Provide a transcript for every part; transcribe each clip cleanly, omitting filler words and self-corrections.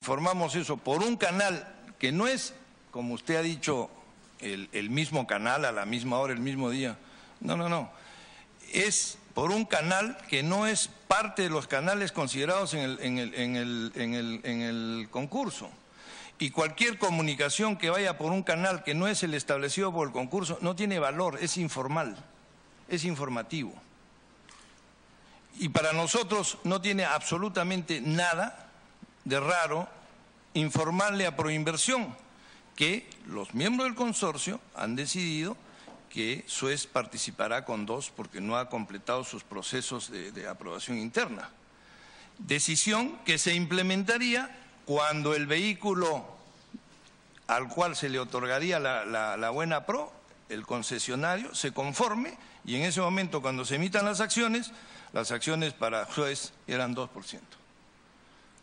informamos eso por un canal que no es, como usted ha dicho, el mismo canal a la misma hora, el mismo día. No. Es por un canal que no es parte de los canales considerados en el concurso. Y cualquier comunicación que vaya por un canal que no es el establecido por el concurso no tiene valor, es informal, es informativo. Y para nosotros no tiene absolutamente nada de raro informarle a Proinversión que los miembros del consorcio han decidido que Suez participará con 2 porque no ha completado sus procesos de aprobación interna. Decisión que se implementaría cuando el vehículo al cual se le otorgaría la buena pro, el concesionario, se conforme y en ese momento cuando se emitan las acciones para Suez eran 2%.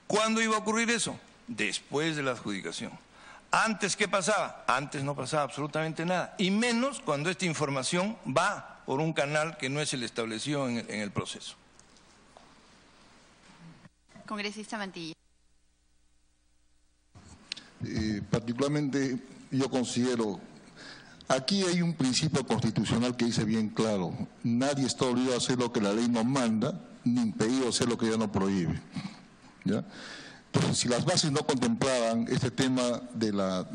¿Cuándo iba a ocurrir eso? Después de la adjudicación. ¿Antes qué pasaba? Antes no pasaba absolutamente nada, y menos cuando esta información va por un canal que no es el establecido en el proceso. Congresista Mantilla. Particularmente yo considero, aquí hay un principio constitucional que dice bien claro, nadie está obligado a hacer lo que la ley nos manda, ni impedido a hacer lo que ella nos prohíbe, ¿ya? Entonces, si las bases no contemplaban este tema de la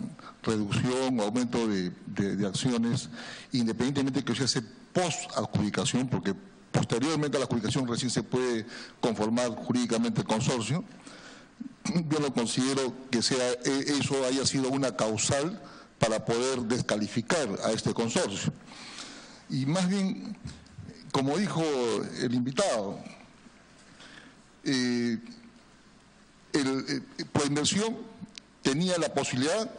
reducción o aumento de acciones, independientemente de que se hace post-adjudicación, porque posteriormente a la adjudicación recién se puede conformar jurídicamente el consorcio, yo no considero que eso haya sido una causal para poder descalificar a este consorcio. Y más bien, como dijo el invitado, Proinversión tenía la posibilidad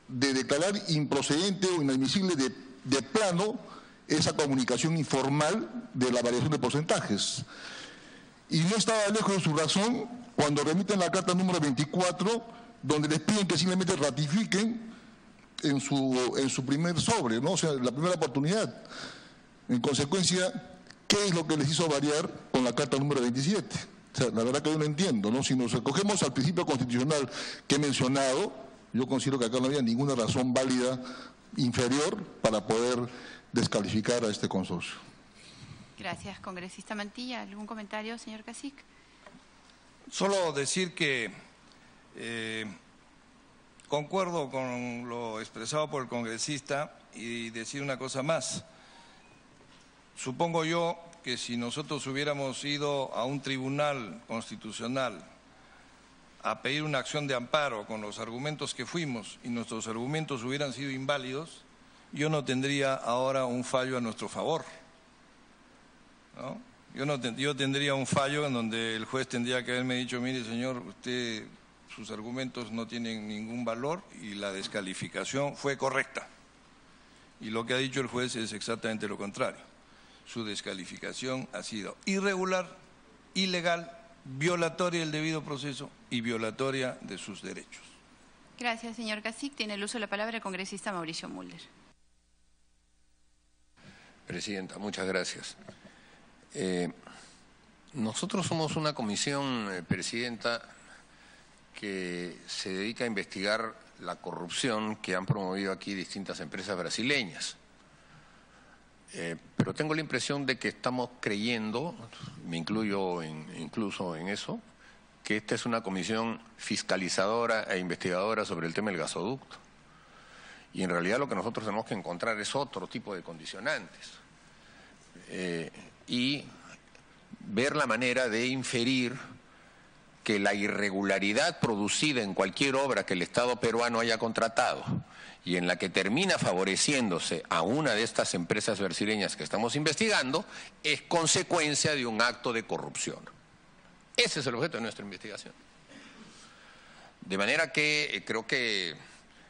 de declarar improcedente o inadmisible de plano esa comunicación informal de la variación de porcentajes. Y no estaba lejos de su razón cuando remiten la carta número 24, donde les piden que simplemente ratifiquen en su primer sobre, ¿no? O sea, la primera oportunidad. En consecuencia, ¿qué es lo que les hizo variar con la carta número 27? O sea, la verdad que yo no entiendo, ¿no? Si nos acogemos al principio constitucional que he mencionado, yo considero que acá no había ninguna razón válida inferior para poder descalificar a este consorcio. Gracias, congresista Mantilla. ¿Algún comentario, señor Cacique? Solo decir que concuerdo con lo expresado por el congresista y decir una cosa más. Supongo yo que si nosotros hubiéramos ido a un tribunal constitucional a pedir una acción de amparo con los argumentos que fuimos y nuestros argumentos hubieran sido inválidos, yo no tendría ahora un fallo a nuestro favor, ¿no? Yo tendría un fallo en donde el juez tendría que haberme dicho, mire señor, usted, sus argumentos no tienen ningún valor y la descalificación fue correcta. Y lo que ha dicho el juez es exactamente lo contrario. Su descalificación ha sido irregular, ilegal, violatoria del debido proceso y violatoria de sus derechos. Gracias, señor Cacique. Tiene el uso de la palabra el congresista Mauricio Mulder. Presidenta, muchas gracias. Nosotros somos una comisión, Presidenta, que se dedica a investigar la corrupción que han promovido aquí distintas empresas brasileñas. Pero tengo la impresión de que estamos creyendo, me incluyo incluso en eso, que esta es una comisión fiscalizadora e investigadora sobre el tema del gasoducto. Y en realidad lo que nosotros tenemos que encontrar es otro tipo de condicionantes. Y ver la manera de inferir que la irregularidad producida en cualquier obra que el Estado peruano haya contratado y en la que termina favoreciéndose a una de estas empresas brasileñas que estamos investigando, es consecuencia de un acto de corrupción. Ese es el objeto de nuestra investigación. De manera que creo que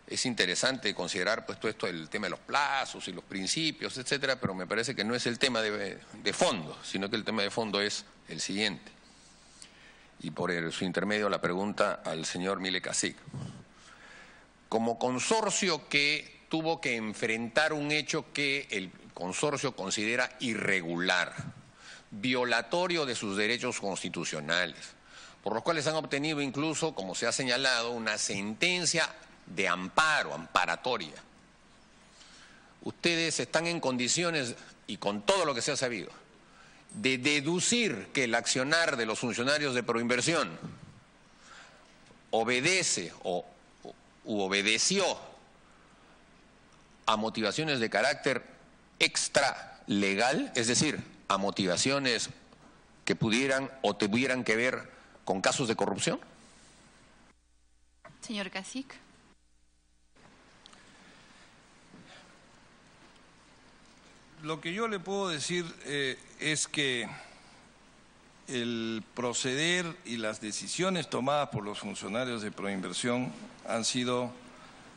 es interesante considerar pues todo esto, el tema de los plazos y los principios, etcétera, pero me parece que no es el tema de fondo, sino que el tema de fondo es el siguiente. Y por su intermedio la pregunta al señor Mile Cacique. Como consorcio que tuvo que enfrentar un hecho que el consorcio considera irregular, violatorio de sus derechos constitucionales, por los cuales han obtenido incluso, como se ha señalado, una sentencia de amparo, amparatoria. Ustedes están en condiciones, y con todo lo que se ha sabido, de deducir que el accionar de los funcionarios de Proinversión obedece u obedeció a motivaciones de carácter extralegal, es decir, a motivaciones que pudieran o tuvieran que ver con casos de corrupción? Señor Cacique. Lo que yo le puedo decir es que el proceder y las decisiones tomadas por los funcionarios de Proinversión han sido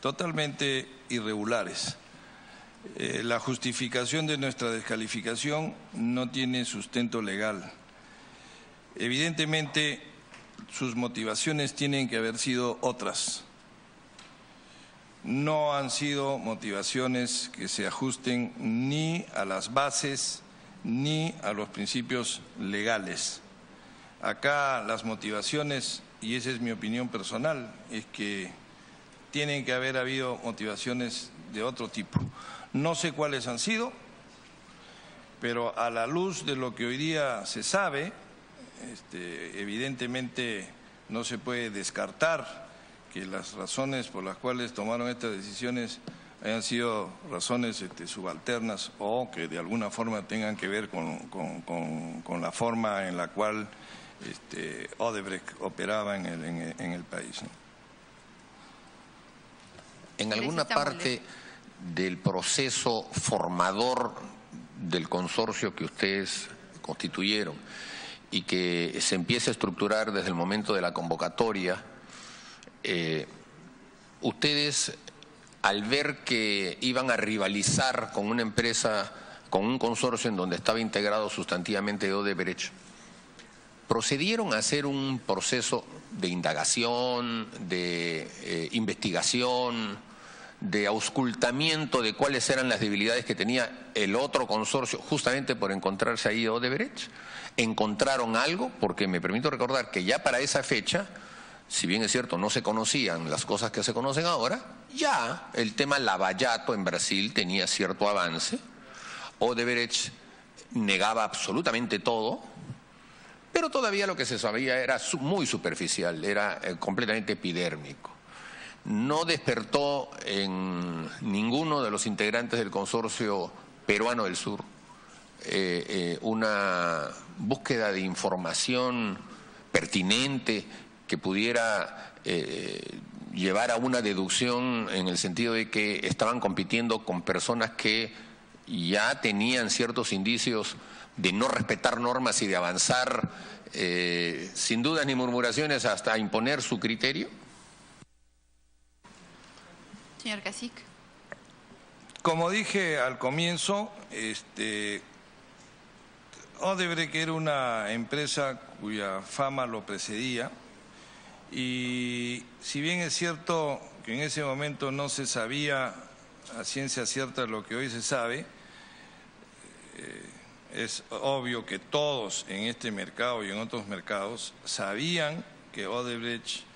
totalmente irregulares. La justificación de nuestra descalificación no tiene sustento legal. Evidentemente, sus motivaciones tienen que haber sido otras. No han sido motivaciones que se ajusten ni a las bases ni a los principios legales. Acá las motivaciones, y esa es mi opinión personal, es que tienen que haber habido motivaciones de otro tipo. No sé cuáles han sido, pero a la luz de lo que hoy día se sabe, evidentemente no se puede descartar que las razones por las cuales tomaron estas decisiones hayan sido razones subalternas o que de alguna forma tengan que ver con la forma en la cual Odebrecht operaba en el país, ¿no? En alguna parte del proceso formador del consorcio que ustedes constituyeron y que se empieza a estructurar desde el momento de la convocatoria, ustedes, al ver que iban a rivalizar con una empresa, con un consorcio en donde estaba integrado sustantivamente Odebrecht, procedieron a hacer un proceso de indagación, de investigación, de auscultamiento de cuáles eran las debilidades que tenía el otro consorcio, justamente por encontrarse ahí Odebrecht. ¿Encontraron algo? Porque me permito recordar que ya para esa fecha, si bien es cierto no se conocían las cosas que se conocen ahora, ya el tema Lava Jato en Brasil tenía cierto avance. Odebrecht negaba absolutamente todo, pero todavía lo que se sabía era muy superficial, era completamente epidérmico. No despertó en ninguno de los integrantes del consorcio peruano del sur una búsqueda de información pertinente que pudiera llevar a una deducción en el sentido de que estaban compitiendo con personas que ya tenían ciertos indicios de no respetar normas y de avanzar sin dudas ni murmuraciones hasta imponer su criterio? Señor Cacique. Como dije al comienzo, Odebrecht era una empresa cuya fama lo precedía y si bien es cierto que en ese momento no se sabía a ciencia cierta lo que hoy se sabe, es obvio que todos en este mercado y en otros mercados sabían que Odebrecht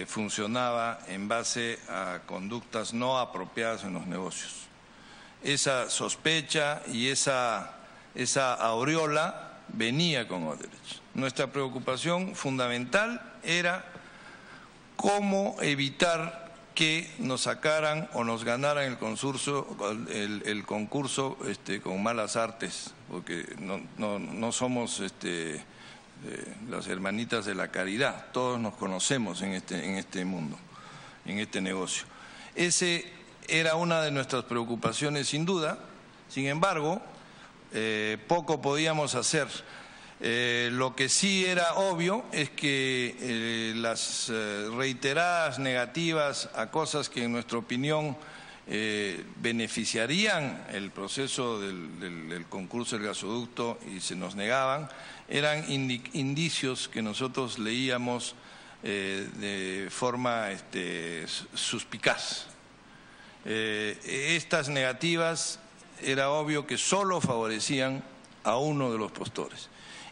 funcionaba en base a conductas no apropiadas en los negocios. Esa sospecha y esa aureola venía con Odebrecht. Nuestra preocupación fundamental era cómo evitar que nos sacaran o nos ganaran el concurso con malas artes, porque no somos las hermanitas de la caridad, todos nos conocemos en este mundo, en este negocio. Ese era una de nuestras preocupaciones sin duda, sin embargo, poco podíamos hacer. Lo que sí era obvio es que las reiteradas negativas a cosas que en nuestra opinión beneficiarían el proceso del concurso del gasoducto y se nos negaban, eran indicios que nosotros leíamos de forma suspicaz. Estas negativas era obvio que solo favorecían a uno de los postores.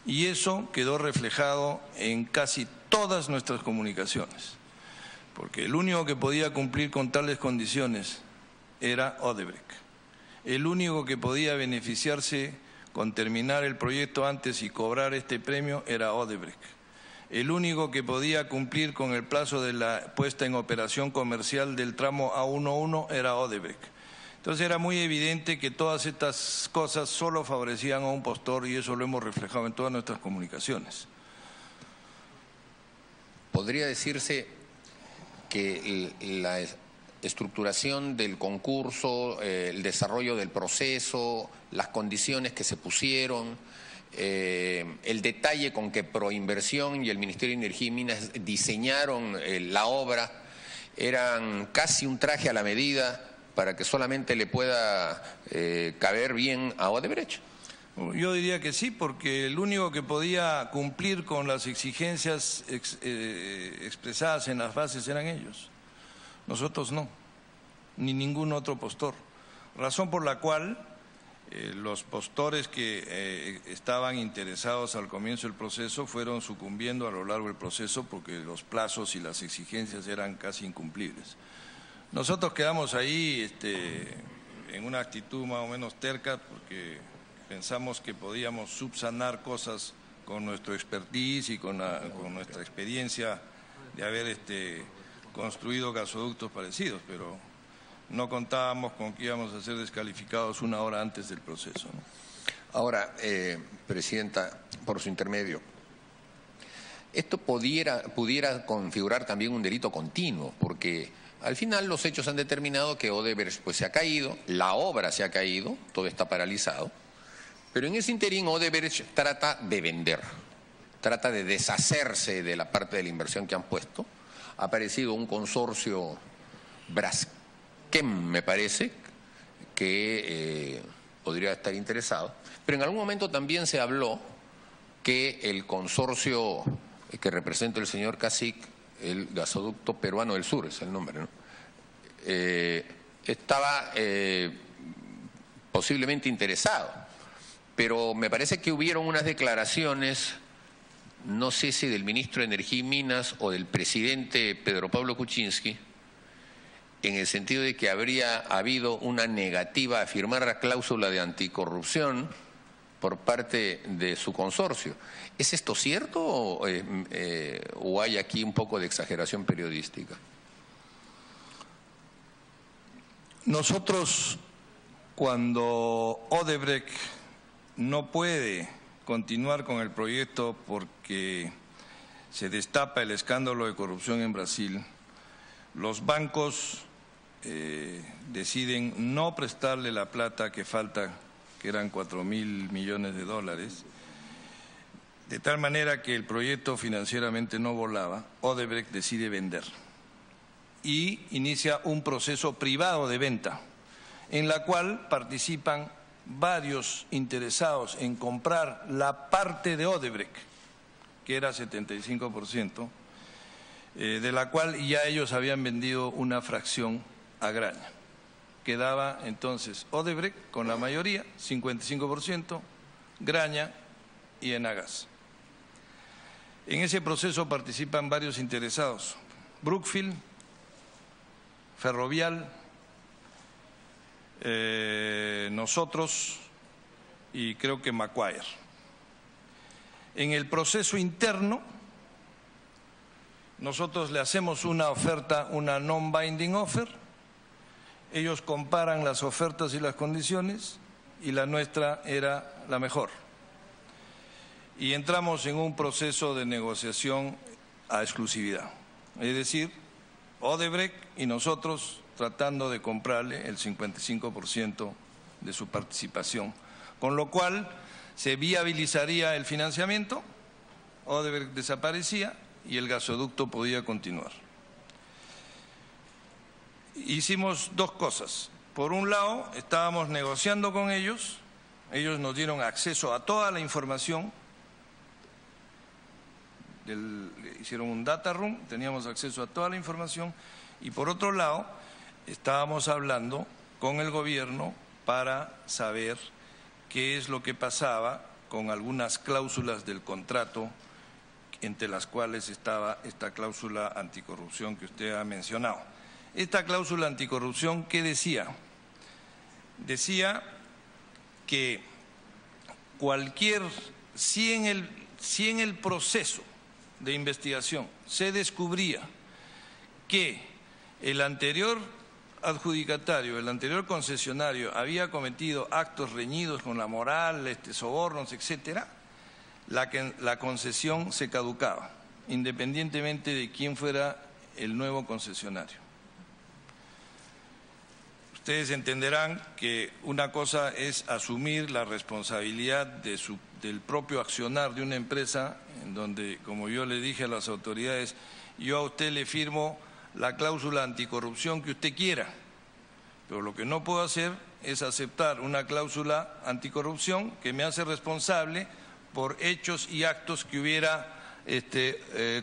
Y eso quedó reflejado en casi todas nuestras comunicaciones, porque el único que podía cumplir con tales condiciones era Odebrecht. El único que podía beneficiarse con terminar el proyecto antes y cobrar este premio era Odebrecht. El único que podía cumplir con el plazo de la puesta en operación comercial del tramo A11 era Odebrecht. Entonces era muy evidente que todas estas cosas solo favorecían a un postor y eso lo hemos reflejado en todas nuestras comunicaciones. ¿Podría decirse que la estructuración del concurso, el desarrollo del proceso, las condiciones que se pusieron, el detalle con que Proinversión y el Ministerio de Energía y Minas diseñaron la obra, eran casi un traje a la medida para que solamente le pueda caber bien a Odebrecht? Yo diría que sí, porque el único que podía cumplir con las exigencias expresadas en las bases eran ellos. Nosotros no, ni ningún otro postor. Razón por la cual los postores que estaban interesados al comienzo del proceso fueron sucumbiendo a lo largo del proceso porque los plazos y las exigencias eran casi incumplibles. Nosotros quedamos ahí en una actitud más o menos terca porque pensamos que podíamos subsanar cosas con nuestro expertise y con nuestra experiencia de haber construido gasoductos parecidos, pero no contábamos con que íbamos a ser descalificados una hora antes del proceso, ¿no? Ahora, Presidenta, por su intermedio, esto pudiera configurar también un delito continuo, porque al final los hechos han determinado que Odebrecht pues, se ha caído, la obra se ha caído, todo está paralizado, pero en ese interín Odebrecht trata de vender, trata de deshacerse de la parte de la inversión que han puesto. Ha aparecido un consorcio Braskem, me parece, que podría estar interesado. Pero en algún momento también se habló que el consorcio que representa el señor Cacique, el gasoducto peruano del sur, es el nombre, ¿no? Estaba posiblemente interesado. Pero me parece que hubieron unas declaraciones, no sé si del ministro de Energía y Minas o del presidente Pedro Pablo Kuczynski, en el sentido de que habría habido una negativa a firmar la cláusula de anticorrupción por parte de su consorcio. ¿Es esto cierto o hay aquí un poco de exageración periodística? Nosotros, cuando Odebrecht no puede continuar con el proyecto porque se destapa el escándalo de corrupción en Brasil, los bancos deciden no prestarle la plata que falta, que eran 4.000 millones de dólares, de tal manera que el proyecto financieramente no volaba. Odebrecht decide vender y inicia un proceso privado de venta en la cual participan varios interesados en comprar la parte de Odebrecht, que era 75%, de la cual ya ellos habían vendido una fracción a Graña. Quedaba entonces Odebrecht con la mayoría, 55%, Graña y Enagás. En ese proceso participan varios interesados, Brookfield, Ferrovial, nosotros y creo que Macquarie. En el proceso interno, nosotros le hacemos una oferta, una non-binding offer, ellos comparan las ofertas y las condiciones y la nuestra era la mejor. Y entramos en un proceso de negociación a exclusividad, es decir, Odebrecht y nosotros tratando de comprarle el 55% de su participación, con lo cual se viabilizaría el financiamiento, Odebrecht desaparecía y el gasoducto podía continuar. Hicimos dos cosas. Por un lado, estábamos negociando con ellos nos dieron acceso a toda la información, hicieron un data room, teníamos acceso a toda la información y por otro lado, estábamos hablando con el gobierno para saber qué es lo que pasaba con algunas cláusulas del contrato entre las cuales estaba esta cláusula anticorrupción que usted ha mencionado. Esta cláusula anticorrupción, ¿qué decía? Decía que si en el proceso de investigación se descubría que el anterior adjudicatario, el anterior concesionario había cometido actos reñidos con la moral, sobornos, etcétera, la concesión se caducaba, independientemente de quién fuera el nuevo concesionario. Ustedes entenderán que una cosa es asumir la responsabilidad del propio accionar de una empresa, en donde, como yo le dije a las autoridades, yo a usted le firmo la cláusula anticorrupción que usted quiera, pero lo que no puedo hacer es aceptar una cláusula anticorrupción que me hace responsable por hechos y actos que hubiera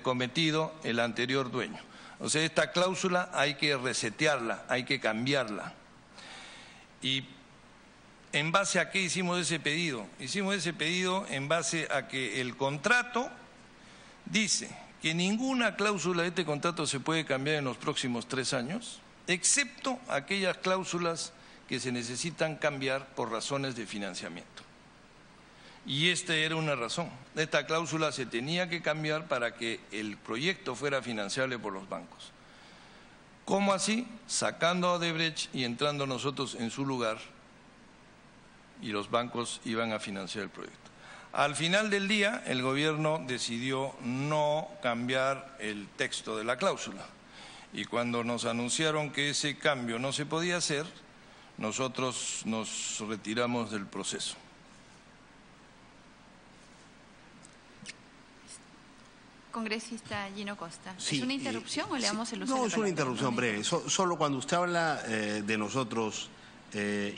cometido el anterior dueño. O sea, esta cláusula hay que resetearla, hay que cambiarla. ¿Y en base a qué hicimos ese pedido? Hicimos ese pedido en base a que el contrato dice que ninguna cláusula de este contrato se puede cambiar en los próximos 3 años, excepto aquellas cláusulas que se necesitan cambiar por razones de financiamiento. Y esta era una razón. Esta cláusula se tenía que cambiar para que el proyecto fuera financiable por los bancos. ¿Cómo así? Sacando a Odebrecht y entrando nosotros en su lugar, y los bancos iban a financiar el proyecto. Al final del día, el gobierno decidió no cambiar el texto de la cláusula. Y cuando nos anunciaron que ese cambio no se podía hacer, nosotros nos retiramos del proceso. Congresista Gino Costa. Sí, ¿Es una interrupción o le damos el uso de la No, palabra? es una interrupción breve. Solo cuando usted habla de nosotros,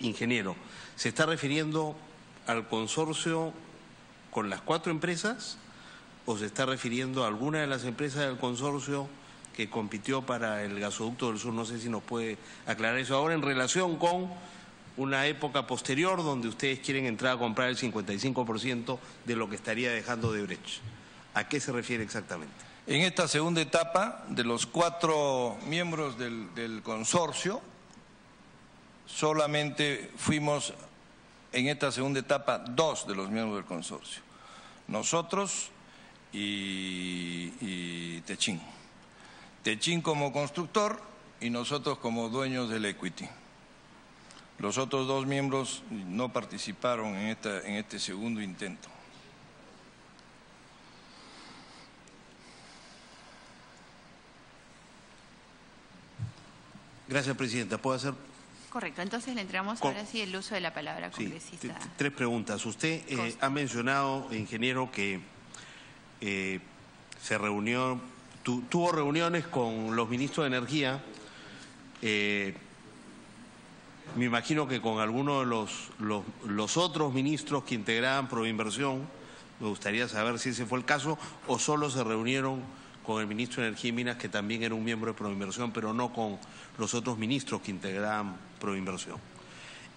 ingeniero, ¿se está refiriendo al consorcio con las 4 empresas o se está refiriendo a alguna de las empresas del consorcio que compitió para el gasoducto del sur? No sé si nos puede aclarar eso. Ahora, en relación con una época posterior donde ustedes quieren entrar a comprar el 55% de lo que estaría dejando Odebrecht. ¿A qué se refiere exactamente? En esta segunda etapa, de los 4 miembros del consorcio, solamente fuimos en esta segunda etapa 2 de los miembros del consorcio. Nosotros y Techin. Techin como constructor y nosotros como dueños del equity. Los otros 2 miembros no participaron en este segundo intento. Gracias, Presidenta. ¿Puedo hacer? Correcto. Entonces le entregamos ahora sí el uso de la palabra, congresista. Sí, 3 preguntas. Usted ha mencionado, ingeniero, que se reunió, tuvo reuniones con los ministros de Energía. Me imagino que con algunos de los otros ministros que integraban Proinversión. Me gustaría saber si ese fue el caso o solo se reunieron con el ministro de Energía y Minas, que también era un miembro de Proinversión, pero no con los otros ministros que integraban Proinversión.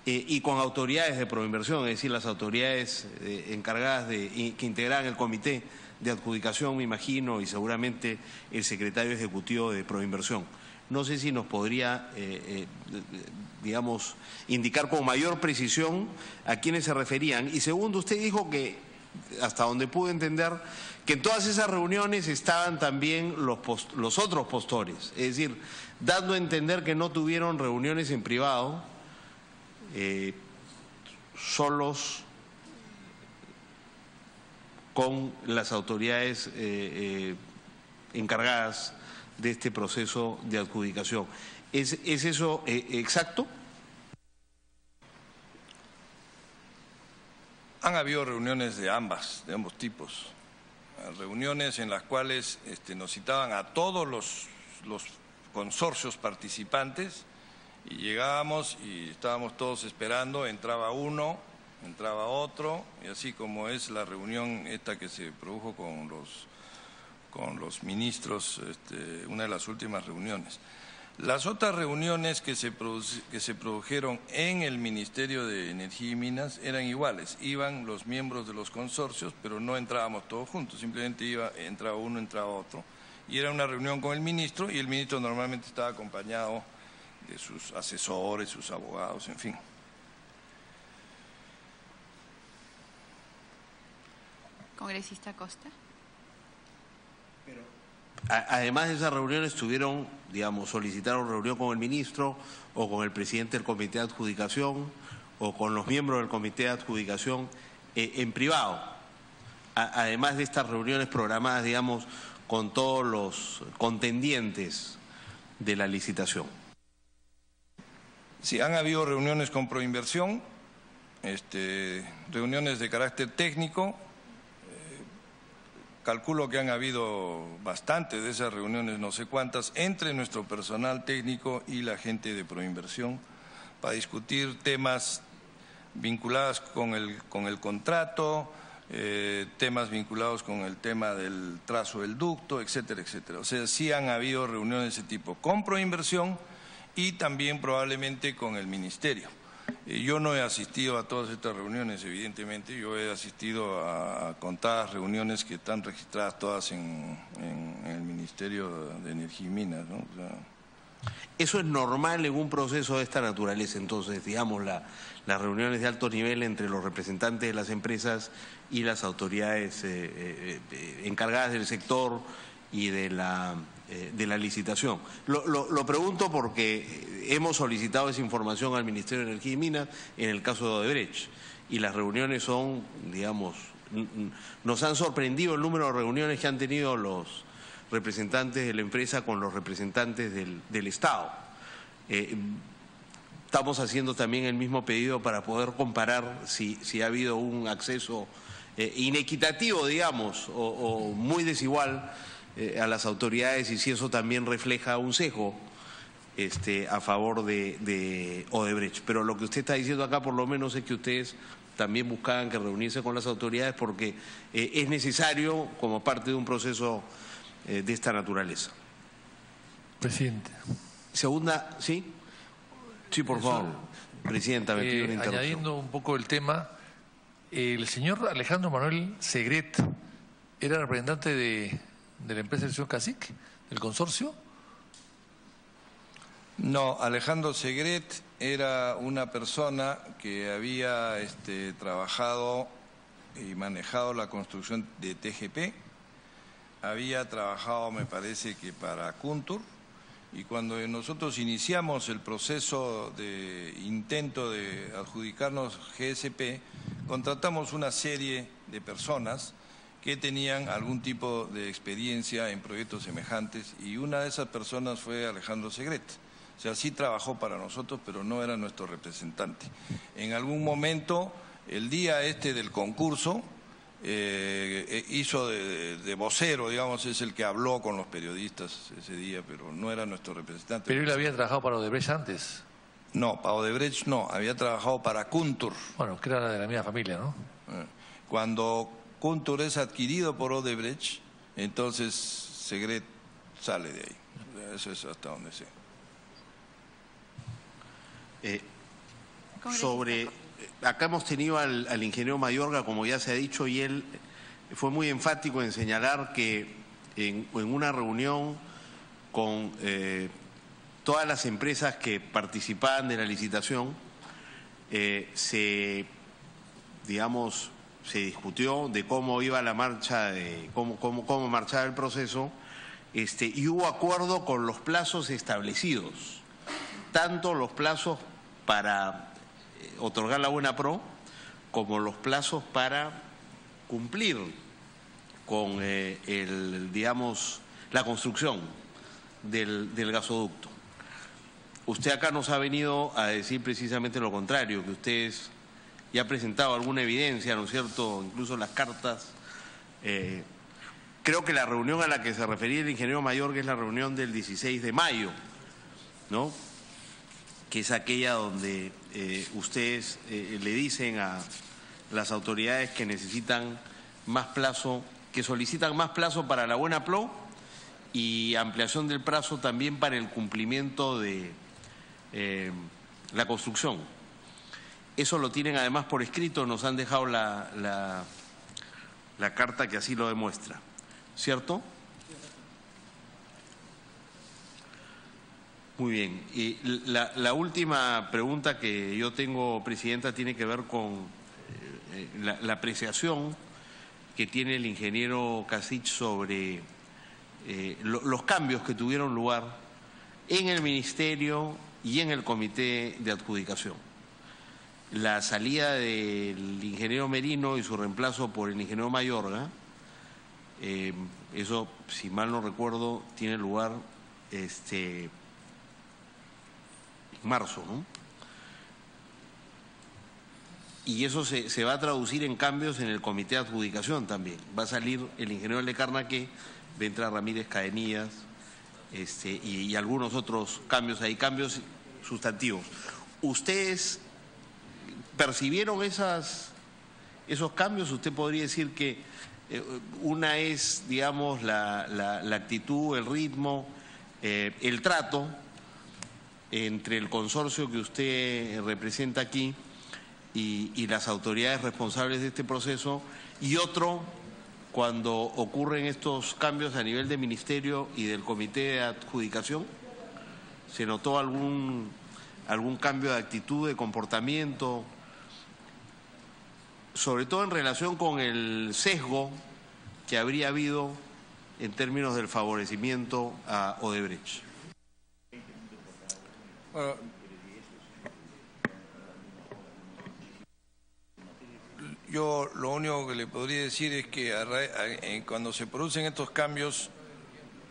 Y con autoridades de Proinversión, es decir, las autoridades encargadas que integraban el comité de adjudicación, me imagino, y seguramente el secretario ejecutivo de Proinversión. No sé si nos podría, digamos, indicar con mayor precisión a quiénes se referían. Y segundo, usted dijo que, hasta donde pude entender, que en todas esas reuniones estaban también los otros postores, es decir, dando a entender que no tuvieron reuniones en privado, solos con las autoridades encargadas de este proceso de adjudicación. ¿Es eso exacto? Han habido reuniones de ambos tipos, reuniones en las cuales nos citaban a todos los consorcios participantes y llegábamos y estábamos todos esperando, entraba uno, entraba otro, y así como es la reunión esta que se produjo con los ministros, una de las últimas reuniones. Las otras reuniones que se produjeron en el Ministerio de Energía y Minas eran iguales. Iban los miembros de los consorcios, pero no entrábamos todos juntos, simplemente entraba uno, entraba otro. Y era una reunión con el ministro, y el ministro normalmente estaba acompañado de sus asesores, sus abogados, en fin. Congresista Costa. Además de esas reuniones, solicitaron reunión con el ministro o con el presidente del comité de adjudicación o con los miembros del comité de adjudicación en privado. Además de estas reuniones programadas, con todos los contendientes de la licitación. Sí, han habido reuniones con Proinversión, reuniones de carácter técnico. Calculo que han habido bastantes de esas reuniones, no sé cuántas, entre nuestro personal técnico y la gente de Proinversión para discutir temas vinculados con el contrato, temas vinculados con el tema del trazo del ducto, etcétera, etcétera. O sea, sí han habido reuniones de ese tipo con Proinversión y también probablemente con el Ministerio. Yo no he asistido a todas estas reuniones, evidentemente. Yo he asistido a contadas reuniones que están registradas todas en el Ministerio de Energía y Minas, ¿no? O sea, ¿eso es normal en un proceso de esta naturaleza? Entonces, las reuniones de alto nivel entre los representantes de las empresas y las autoridades encargadas del sector y de la licitación. Lo pregunto porque hemos solicitado esa información al Ministerio de Energía y Minas en el caso de Odebrecht, y las reuniones son, nos han sorprendido el número de reuniones que han tenido los representantes de la empresa con los representantes del Estado. Estamos haciendo también el mismo pedido para poder comparar si ha habido un acceso inequitativo, o muy desigual a las autoridades, y si eso también refleja un sesgo a favor de Odebrecht. Pero lo que usted está diciendo acá, por lo menos, es que ustedes también buscaban que reunirse con las autoridades porque es necesario como parte de un proceso de esta naturaleza. Presidente. Segunda, ¿sí? Sí, por favor. Presidenta, me pido una interrupción. Añadiendo un poco el tema, el señor Alejandro Manuel Segret era representante de la empresa del señor Cacique, del consorcio. no, Alejandro Segret era una persona que había trabajado y manejado la construcción de TGP, había trabajado, me parece que para Kuntur, y cuando nosotros iniciamos el proceso de intento de adjudicarnos GSP, contratamos una serie de personas que tenían algún tipo de experiencia en proyectos semejantes, y una de esas personas fue Alejandro Segret. O sea, sí trabajó para nosotros, pero no era nuestro representante. En algún momento, el día del concurso, hizo de vocero, digamos, es el que habló con los periodistas ese día, pero no era nuestro representante. Pero él había trabajado para Odebrecht antes. No, para Odebrecht no, había trabajado para Kuntur. Bueno, que era de la misma familia, ¿no? Cuando Kuntur es adquirido por Odebrecht, entonces Segret sale de ahí. Eso es hasta donde sé. Acá hemos tenido al ingeniero Mayorga, como ya se ha dicho, y él fue muy enfático en señalar que en una reunión con todas las empresas que participaban de la licitación, se discutió de cómo iba la marcha, cómo marchaba el proceso, y hubo acuerdo con los plazos establecidos, tanto los plazos para otorgar la buena pro como los plazos para cumplir con la construcción del gasoducto. Usted acá nos ha venido a decir precisamente lo contrario, que ustedes ya han presentado alguna evidencia, ¿no es cierto?, incluso las cartas. Creo que la reunión a la que se refería el ingeniero Mayorga es la reunión del 16 de mayo, ¿no?, que es aquella donde ustedes le dicen a las autoridades que necesitan más plazo, que solicitan más plazo para la buena pro y ampliación del plazo también para el cumplimiento de la construcción. Eso lo tienen además por escrito, nos han dejado la carta que así lo demuestra, ¿cierto? Muy bien. Y la última pregunta que yo tengo, Presidenta, tiene que ver con la apreciación que tiene el ingeniero Casich sobre los cambios que tuvieron lugar en el Ministerio y en el Comité de Adjudicación. La salida del ingeniero Merino y su reemplazo por el ingeniero Mayorga, eso, si mal no recuerdo, tiene lugar en marzo, ¿no? Y eso se va a traducir en cambios en el Comité de Adjudicación también. Va a salir el ingeniero Lecarnaque, va a entrar Ramírez Cadenillas y algunos otros cambios, hay cambios sustantivos. ¿Ustedes percibieron esos cambios? Usted podría decir que una es, digamos, la actitud, el ritmo, el trato entre el consorcio que usted representa aquí y las autoridades responsables de este proceso, y otro cuando ocurren estos cambios a nivel de ministerio y del comité de adjudicación. ¿Se notó algún cambio de actitud, de comportamiento, sobre todo en relación con el sesgo que habría habido en términos del favorecimiento a Odebrecht? Bueno, yo lo único que le podría decir es que cuando se producen estos cambios,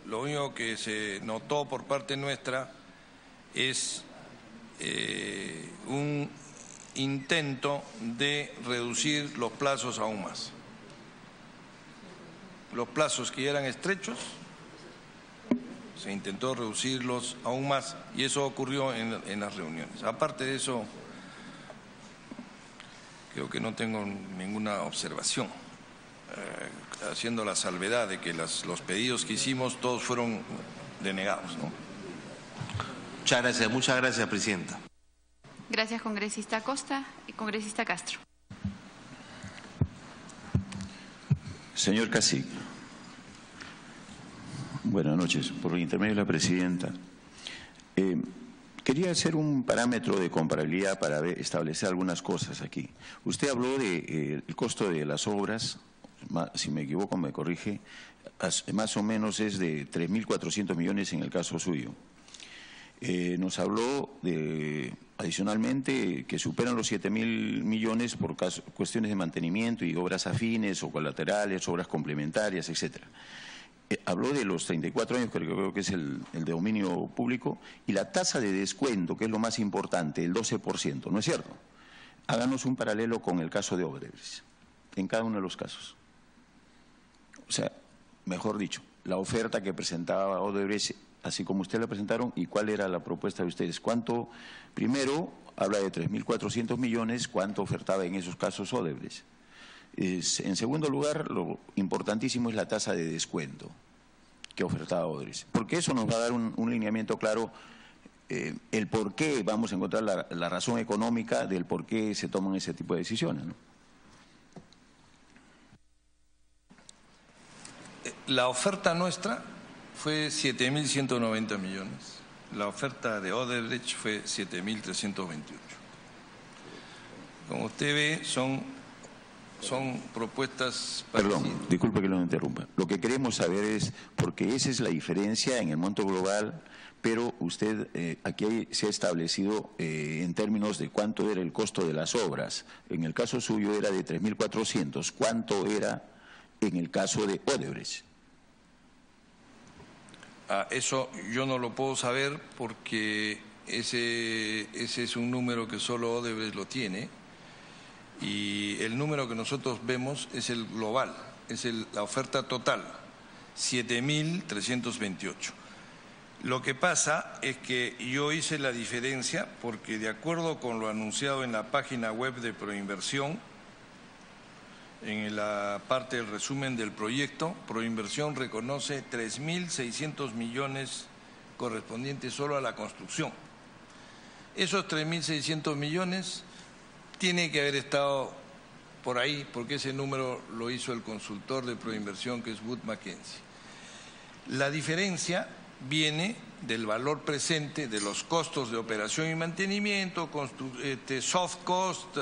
lo único que se notó por parte nuestra es un intento de reducir los plazos aún más. Los plazos que ya eran estrechos, se intentó reducirlos aún más, y eso ocurrió en las reuniones. Aparte de eso, creo que no tengo ninguna observación, haciendo la salvedad de que los pedidos que hicimos todos fueron denegados, ¿no? Muchas gracias, Presidenta. Gracias, congresista Costa y congresista Castro. Señor Casich, buenas noches. Por el intermedio de la Presidenta, quería hacer un parámetro de comparabilidad para establecer algunas cosas aquí. Usted habló del costo de las obras, si me equivoco me corrige, más o menos es de 3.400 millones en el caso suyo. Nos habló adicionalmente que superan los 7.000 millones por cuestiones de mantenimiento y obras afines o colaterales, obras complementarias, etcétera. Habló de los 34 años, que creo que es el de dominio público, y la tasa de descuento, que es lo más importante, el 12%, ¿no es cierto? Háganos un paralelo con el caso de Odebrecht, en cada uno de los casos. O sea, mejor dicho, la oferta que presentaba Odebrecht, así como usted la presentaron, y cuál era la propuesta de ustedes. ¿Cuánto? Primero, habla de 3.400 millones, ¿cuánto ofertaba en esos casos Odebrecht? En segundo lugar, lo importantísimo es la tasa de descuento que ofertaba Odebrecht, porque eso nos va a dar un lineamiento claro, el por qué vamos a encontrar la razón económica del por qué se toman ese tipo de decisiones, ¿no? La oferta nuestra fue 7.190 millones. La oferta de Odebrecht fue 7.328. Como usted ve, son propuestas parecidas. Perdón, disculpe que lo interrumpa. Lo que queremos saber es, porque esa es la diferencia en el monto global, pero usted aquí se ha establecido en términos de cuánto era el costo de las obras. En el caso suyo era de 3.400. ¿Cuánto era en el caso de Odebrecht? Eso yo no lo puedo saber porque ese es un número que solo Odebrecht lo tiene, y el número que nosotros vemos es el global, es la oferta total, 7.328. Lo que pasa es que yo hice la diferencia porque, de acuerdo con lo anunciado en la página web de Proinversión, en la parte del resumen del proyecto, Proinversión reconoce 3.600 millones correspondientes solo a la construcción. Esos 3.600 millones tiene que haber estado por ahí, porque ese número lo hizo el consultor de Proinversión, que es Wood Mackenzie. La diferencia viene del valor presente de los costos de operación y mantenimiento, soft cost,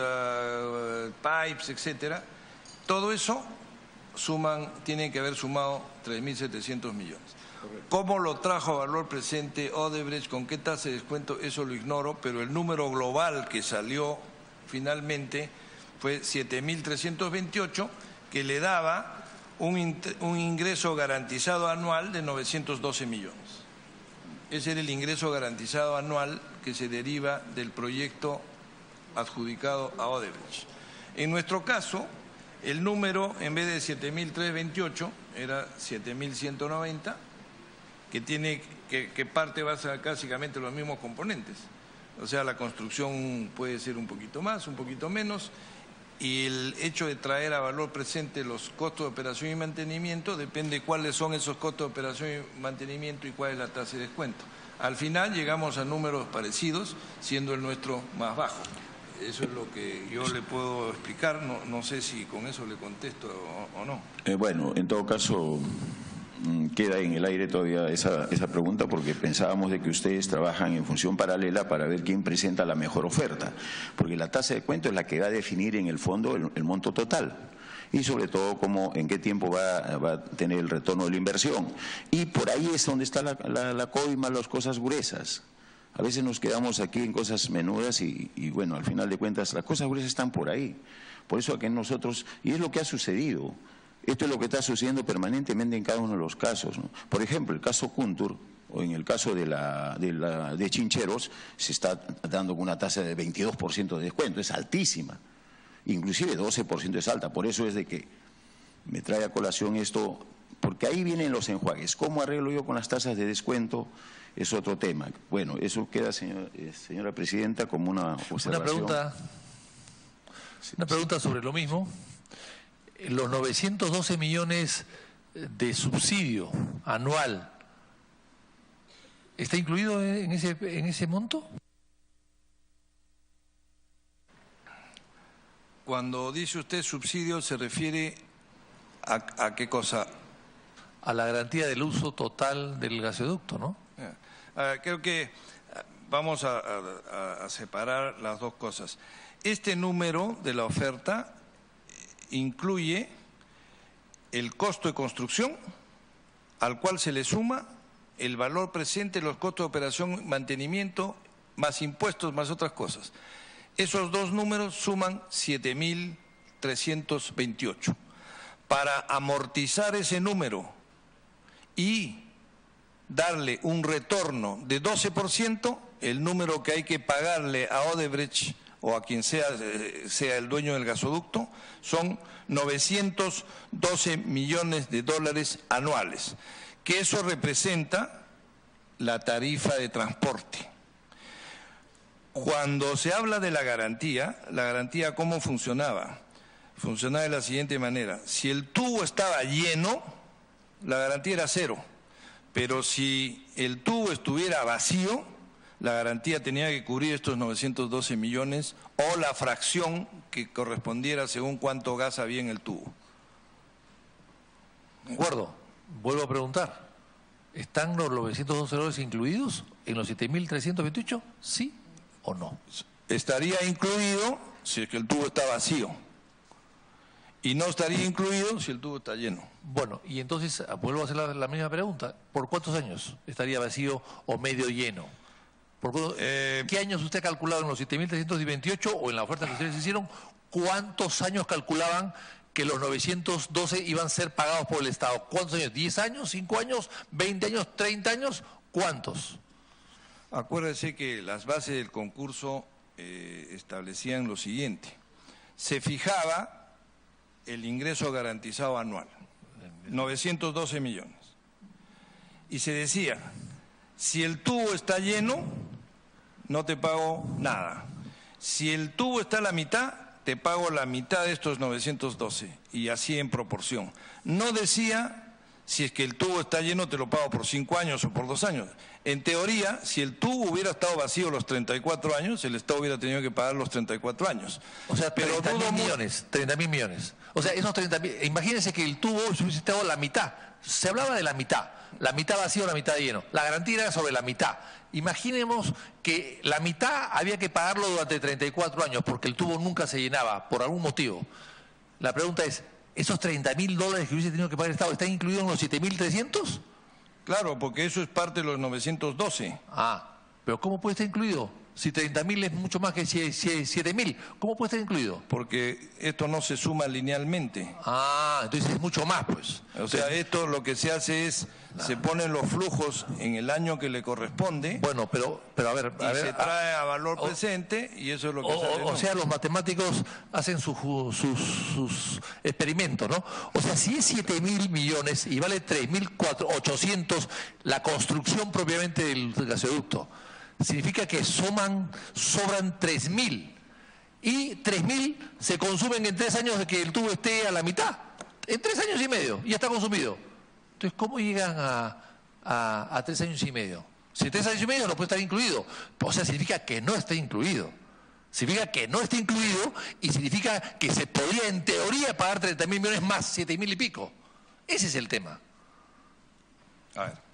pipes, etcétera. Todo eso tienen que haber sumado 3.700 millones. ¿Cómo lo trajo a valor presente Odebrecht? ¿Con qué tasa de descuento? Eso lo ignoro, pero el número global que salió finalmente fue 7.328, que le daba un ingreso garantizado anual de 912 millones. Ese era el ingreso garantizado anual que se deriva del proyecto adjudicado a Odebrecht. En nuestro caso, el número, en vez de 7.328, era 7.190, que parte básicamente los mismos componentes. O sea, la construcción puede ser un poquito más, un poquito menos, y el hecho de traer a valor presente los costos de operación y mantenimiento depende de cuáles son esos costos de operación y mantenimiento y cuál es la tasa de descuento. Al final llegamos a números parecidos, siendo el nuestro más bajo. Eso es lo que yo le puedo explicar, no sé si con eso le contesto o no. Bueno, en todo caso, queda en el aire todavía esa pregunta, porque pensábamos de que ustedes trabajan en función paralela para ver quién presenta la mejor oferta, porque la tasa de descuento es la que va a definir en el fondo el monto total y sobre todo en qué tiempo va a tener el retorno de la inversión. Y por ahí es donde está la coima, las cosas gruesas. A veces nos quedamos aquí en cosas menudas y bueno, al final de cuentas las cosas gruesas están por ahí. Por eso que nosotros, y es lo que ha sucedido, esto es lo que está sucediendo permanentemente en cada uno de los casos, ¿no? Por ejemplo, el caso Kuntur, o en el caso de Chincheros, se está dando una tasa de 22% de descuento, es altísima, inclusive 12% es alta, por eso es de que me trae a colación esto, porque ahí vienen los enjuagues. ¿Cómo arreglo yo con las tasas de descuento? Es otro tema. Bueno, eso queda, señora Presidenta, como una observación. Una pregunta sobre lo mismo. Los 912 millones de subsidio anual, ¿está incluido en ese monto? Cuando dice usted subsidio, ¿se refiere a qué cosa? A la garantía del uso total del gasoducto, ¿no? Creo que vamos a separar las dos cosas. Este número de la oferta incluye el costo de construcción, al cual se le suma el valor presente, los costos de operación, mantenimiento, más impuestos, más otras cosas. Esos dos números suman 7.328. Para amortizar ese número y darle un retorno de 12%, el número que hay que pagarle a Odebrecht o a quien sea el dueño del gasoducto, son 912 millones de dólares anuales, que eso representa la tarifa de transporte. Cuando se habla de la garantía ¿cómo funcionaba? Funcionaba de la siguiente manera: si el tubo estaba lleno, la garantía era cero, pero si el tubo estuviera vacío, la garantía tenía que cubrir estos 912 millones o la fracción que correspondiera según cuánto gas había en el tubo. De acuerdo. Vuelvo a preguntar. ¿Están los 912 dólares incluidos en los 7.328? ¿Sí o no? Estaría incluido si es que el tubo está vacío. Y no estaría incluido si el tubo está lleno. Bueno, y entonces vuelvo a hacer la misma pregunta. ¿Por cuántos años estaría vacío o medio lleno? ¿Qué años usted ha calculado en los 7.328 o en la oferta que ustedes hicieron? ¿Cuántos años calculaban que los 912 iban a ser pagados por el Estado? ¿Cuántos años? ¿10 años? ¿5 años? ¿20 años? ¿30 años? ¿Cuántos? Acuérdese que las bases del concurso establecían lo siguiente. Se fijaba el ingreso garantizado anual, 912 millones. Y se decía, si el tubo está lleno, no te pago nada. Si el tubo está a la mitad, te pago la mitad de estos 912, y así en proporción. No decía, si es que el tubo está lleno, te lo pago por 5 años o por 2 años. En teoría, si el tubo hubiera estado vacío los 34 años, el Estado hubiera tenido que pagar los 34 años. O sea, 30.000 millones, 30.000 millones. O sea, esos 30.000, imagínense que el tubo hubiese estado la mitad. Se hablaba de la mitad vacío, la mitad lleno. La garantía era sobre la mitad. Imaginemos que la mitad había que pagarlo durante 34 años porque el tubo nunca se llenaba, por algún motivo. La pregunta es, ¿esos $30.000 que hubiese tenido que pagar el Estado están incluidos en los 7.300? Claro, porque eso es parte de los 912. Ah, pero ¿cómo puede estar incluido? Si 30.000 es mucho más que 7.000, ¿cómo puede estar incluido? Porque esto no se suma linealmente. Ah, entonces es mucho más, pues. O sea, esto lo que se hace es, se ponen los flujos en el año que le corresponde. Bueno, pero a ver... se trae a valor presente y eso es lo que sale. O sea, los matemáticos hacen sus experimentos, ¿no? O sea, si es 7.000 millones y vale 3.800 la construcción propiamente del gasoducto, significa que sobran 3.000 y 3.000 se consumen en 3 años de que el tubo esté a la mitad. En 3 años y medio ya está consumido. Entonces, ¿cómo llegan a 3 años y medio? Si 3 años y medio no puede estar incluido. O sea, significa que no está incluido. Significa que no está incluido y significa que se podría en teoría pagar 30.000 millones más 7.000 y pico. Ese es el tema. A ver.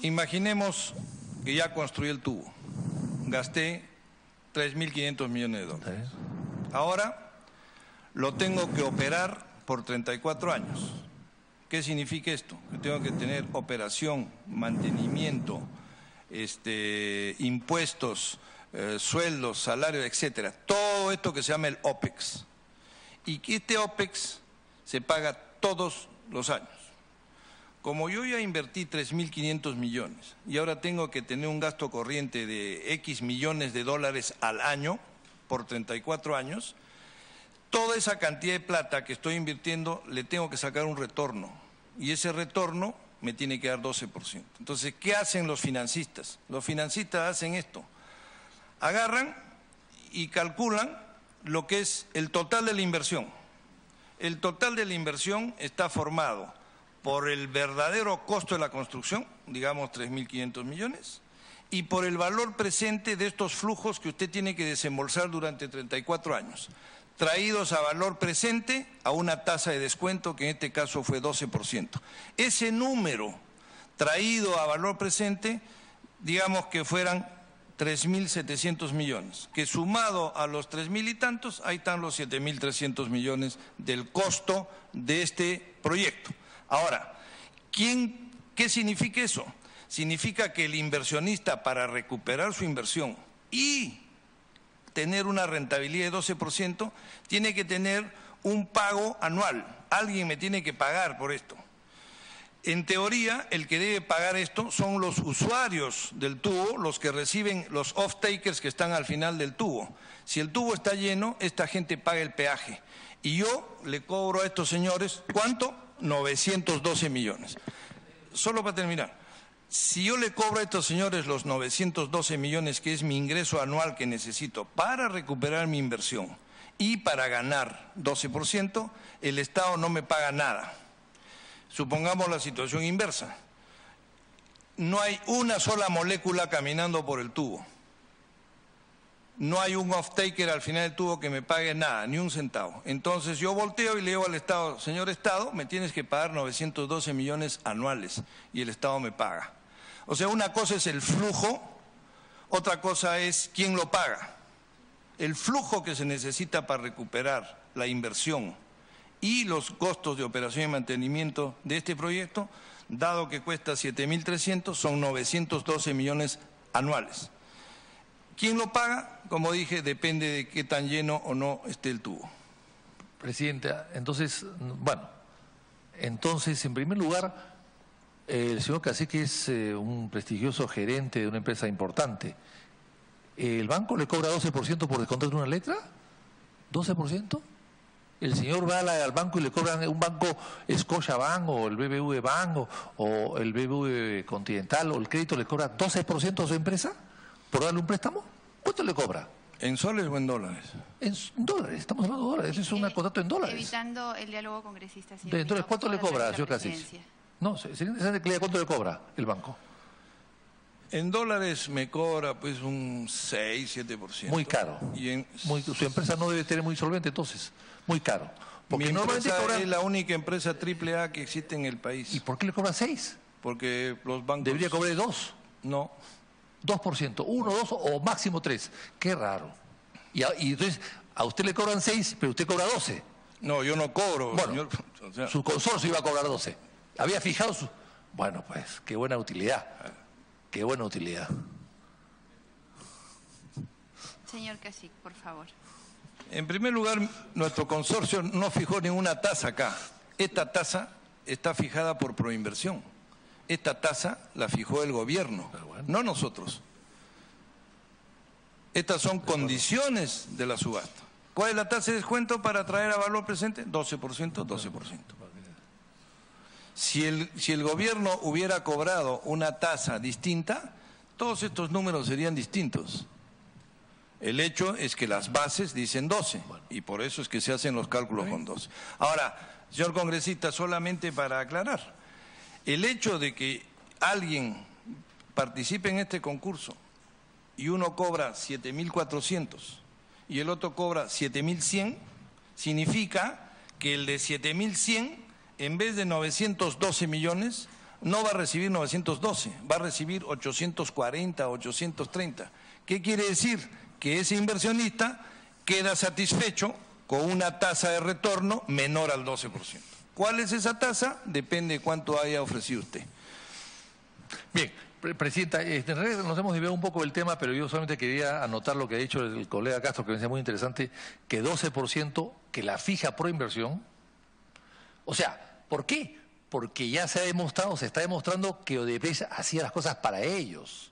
Imaginemos que ya construí el tubo, gasté 3.500 millones de dólares. Ahora lo tengo que operar por 34 años. ¿Qué significa esto? Que tengo que tener operación, mantenimiento, impuestos, sueldos, salarios, etcétera. Todo esto que se llama el OPEX. Y que este OPEX se paga todos los años. Como yo ya invertí 3.500 millones y ahora tengo que tener un gasto corriente de X millones de dólares al año por 34 años, toda esa cantidad de plata que estoy invirtiendo le tengo que sacar un retorno y ese retorno me tiene que dar 12%. Entonces, ¿qué hacen los financistas? Los financistas hacen esto, agarran y calculan lo que es el total de la inversión. El total de la inversión está formado por el verdadero costo de la construcción, digamos 3.500 millones, y por el valor presente de estos flujos que usted tiene que desembolsar durante 34 años, traídos a valor presente a una tasa de descuento que en este caso fue 12%. Ese número traído a valor presente, digamos que fueran 3.700 millones, que sumado a los 3.000 y tantos, ahí están los 7.300 millones del costo de este proyecto. Ahora, ¿qué significa eso? Significa que el inversionista, para recuperar su inversión y tener una rentabilidad de 12%, tiene que tener un pago anual. Alguien me tiene que pagar por esto. En teoría, el que debe pagar esto son los usuarios del tubo, los que reciben los off-takers que están al final del tubo. Si el tubo está lleno, esta gente paga el peaje. Y yo le cobro a estos señores, ¿cuánto? 912 millones. Solo para terminar, si yo le cobro a estos señores los 912 millones, que es mi ingreso anual que necesito para recuperar mi inversión y para ganar 12%, el Estado no me paga nada. Supongamos la situación inversa. No hay una sola molécula caminando por el tubo. No hay un off-taker al final del tubo que me pague nada, ni un centavo. Entonces yo volteo y le digo al Estado, señor Estado, me tienes que pagar 912 millones anuales y el Estado me paga. O sea, una cosa es el flujo, otra cosa es quién lo paga. El flujo que se necesita para recuperar la inversión y los costos de operación y mantenimiento de este proyecto, dado que cuesta 7.300, son 912 millones anuales. ¿Quién lo paga? Como dije, depende de qué tan lleno o no esté el tubo. Presidenta, entonces, bueno, en primer lugar, el señor Cacique es un prestigioso gerente de una empresa importante. ¿El banco le cobra 12% por descontar una letra? ¿12%? El señor va al banco y le cobran un banco Scotiabank o el BBV Bank o el BBV Continental o el crédito le cobra 12% a su empresa por darle un préstamo. ¿Cuánto le cobra? ¿En soles o en dólares? En dólares, estamos hablando de dólares, es un contrato en dólares. Evitando el diálogo congresista, señor. Entonces, ¿cuánto le cobra, señor Cassis? No, sería interesante que le diga cuánto le cobra el banco. En dólares me cobra pues un 6-7%. Muy caro. Y su empresa no debe tener muy solvente, entonces. Muy caro. Porque mi normalmente empresa es la única empresa AAA que existe en el país. ¿Y por qué le cobra 6? Porque los bancos... Debería cobrar 2. No. 2%, 1, 2 o máximo 3. Qué raro. Y entonces, a usted le cobran 6, pero usted cobra 12. No, yo no cobro. Bueno, señor. O sea, su consorcio iba a cobrar 12. Había fijado su... Bueno, pues, qué buena utilidad. Qué buena utilidad. Señor Cassis, por favor. En primer lugar, nuestro consorcio no fijó ninguna tasa acá. Esta tasa está fijada por Proinversión. Esta tasa la fijó el gobierno, no nosotros. Estas son condiciones de la subasta. ¿Cuál es la tasa de descuento para traer a valor presente? 12%, 12%. Si el gobierno hubiera cobrado una tasa distinta, todos estos números serían distintos. El hecho es que las bases dicen 12 y por eso es que se hacen los cálculos con 12. Ahora, señor congresista, solamente para aclarar, el hecho de que alguien participe en este concurso y uno cobra 7.400 y el otro cobra 7.100, significa que el de 7.100, en vez de 912 millones, no va a recibir 912, va a recibir 840, 830. ¿Qué quiere decir? Que ese inversionista queda satisfecho con una tasa de retorno menor al 12%. ¿Cuál es esa tasa? Depende de cuánto haya ofrecido usted. Bien, Presidenta, en realidad nos hemos desviado un poco del tema, pero yo solamente quería anotar lo que ha dicho el colega Castro, que me parece muy interesante, que 12% que la fija Proinversión. O sea, ¿por qué? Porque ya se está demostrando que Odebrecht hacía las cosas para ellos.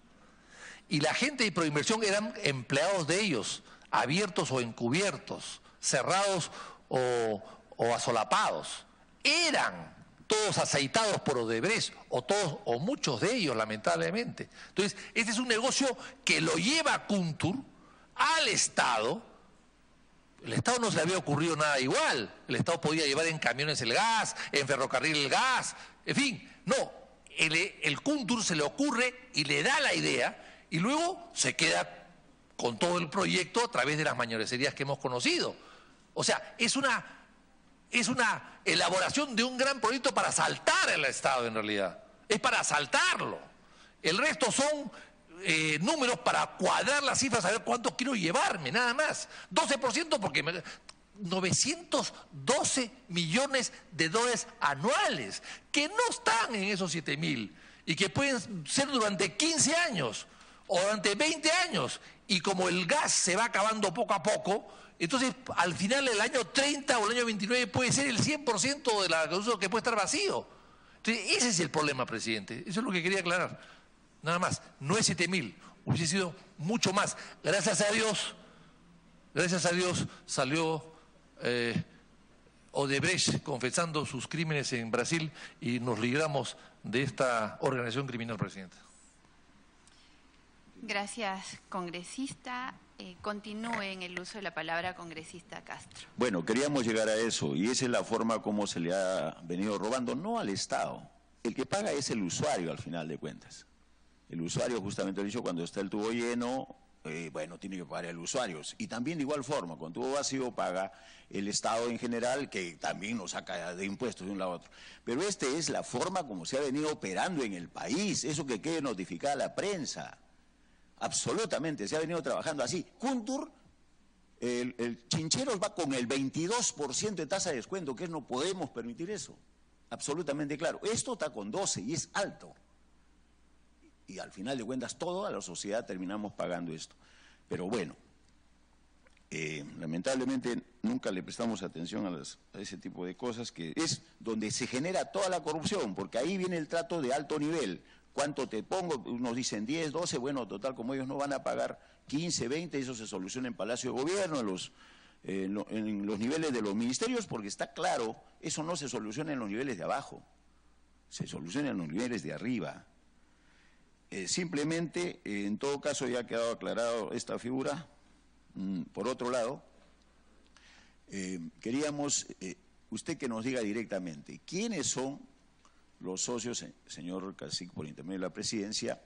Y la gente de Proinversión eran empleados de ellos, abiertos o encubiertos, cerrados o asolapados. Eran todos aceitados por Odebrecht, o todos o muchos de ellos, lamentablemente. Entonces, este es un negocio que lo lleva Kuntur al Estado. El Estado no se le había ocurrido nada igual. El Estado podía llevar en camiones el gas, en ferrocarril el gas, en fin. No, el Kuntur se le ocurre y le da la idea y luego se queda con todo el proyecto a través de las mañoreserías que hemos conocido. O sea, es una elaboración de un gran proyecto para asaltar al Estado en realidad. Es para asaltarlo. El resto son números para cuadrar las cifras, saber cuánto quiero llevarme, nada más. 12% porque 912 millones de dólares anuales, que no están en esos 7.000 y que pueden ser durante 15 años o durante 20 años. Y como el gas se va acabando poco a poco, entonces al final del año 30 o el año 29 puede ser el 100% de la que puede estar vacío. Entonces ese es el problema, presidente. Eso es lo que quería aclarar. Nada más, no es 7.000, hubiese sido mucho más. Gracias a Dios salió Odebrecht confesando sus crímenes en Brasil y nos libramos de esta organización criminal, presidente. Gracias, congresista. Continúe en el uso de la palabra, congresista Castro. Bueno, queríamos llegar a eso y esa es la forma como se le ha venido robando, no al Estado. El que paga es el usuario al final de cuentas. El usuario, justamente lo he dicho, cuando está el tubo lleno, bueno, tiene que pagar el usuario. Y también de igual forma, cuando tubo vacío paga el Estado en general, que también nos saca de impuestos de un lado a otro. Pero esta es la forma como se ha venido operando en el país, eso que quede notificada a la prensa. Absolutamente, se ha venido trabajando así. Kuntur, el Chincheros va con el 22% de tasa de descuento, que no podemos permitir eso. Absolutamente claro. Esto está con 12 y es alto. Y al final de cuentas, toda la sociedad terminamos pagando esto. Pero bueno, lamentablemente nunca le prestamos atención a ese tipo de cosas, que es donde se genera toda la corrupción, porque ahí viene el trato de alto nivel. ¿Cuánto te pongo? Unos dicen 10, 12, bueno, total, como ellos no van a pagar 15, 20, eso se soluciona en Palacio de Gobierno, en los niveles de los ministerios, porque está claro, eso no se soluciona en los niveles de abajo, se soluciona en los niveles de arriba. Simplemente, en todo caso, ya ha quedado aclarado esta figura, Por otro lado, queríamos, usted que nos diga directamente, ¿quiénes son los socios, señor Cacique, por intermedio de la presidencia,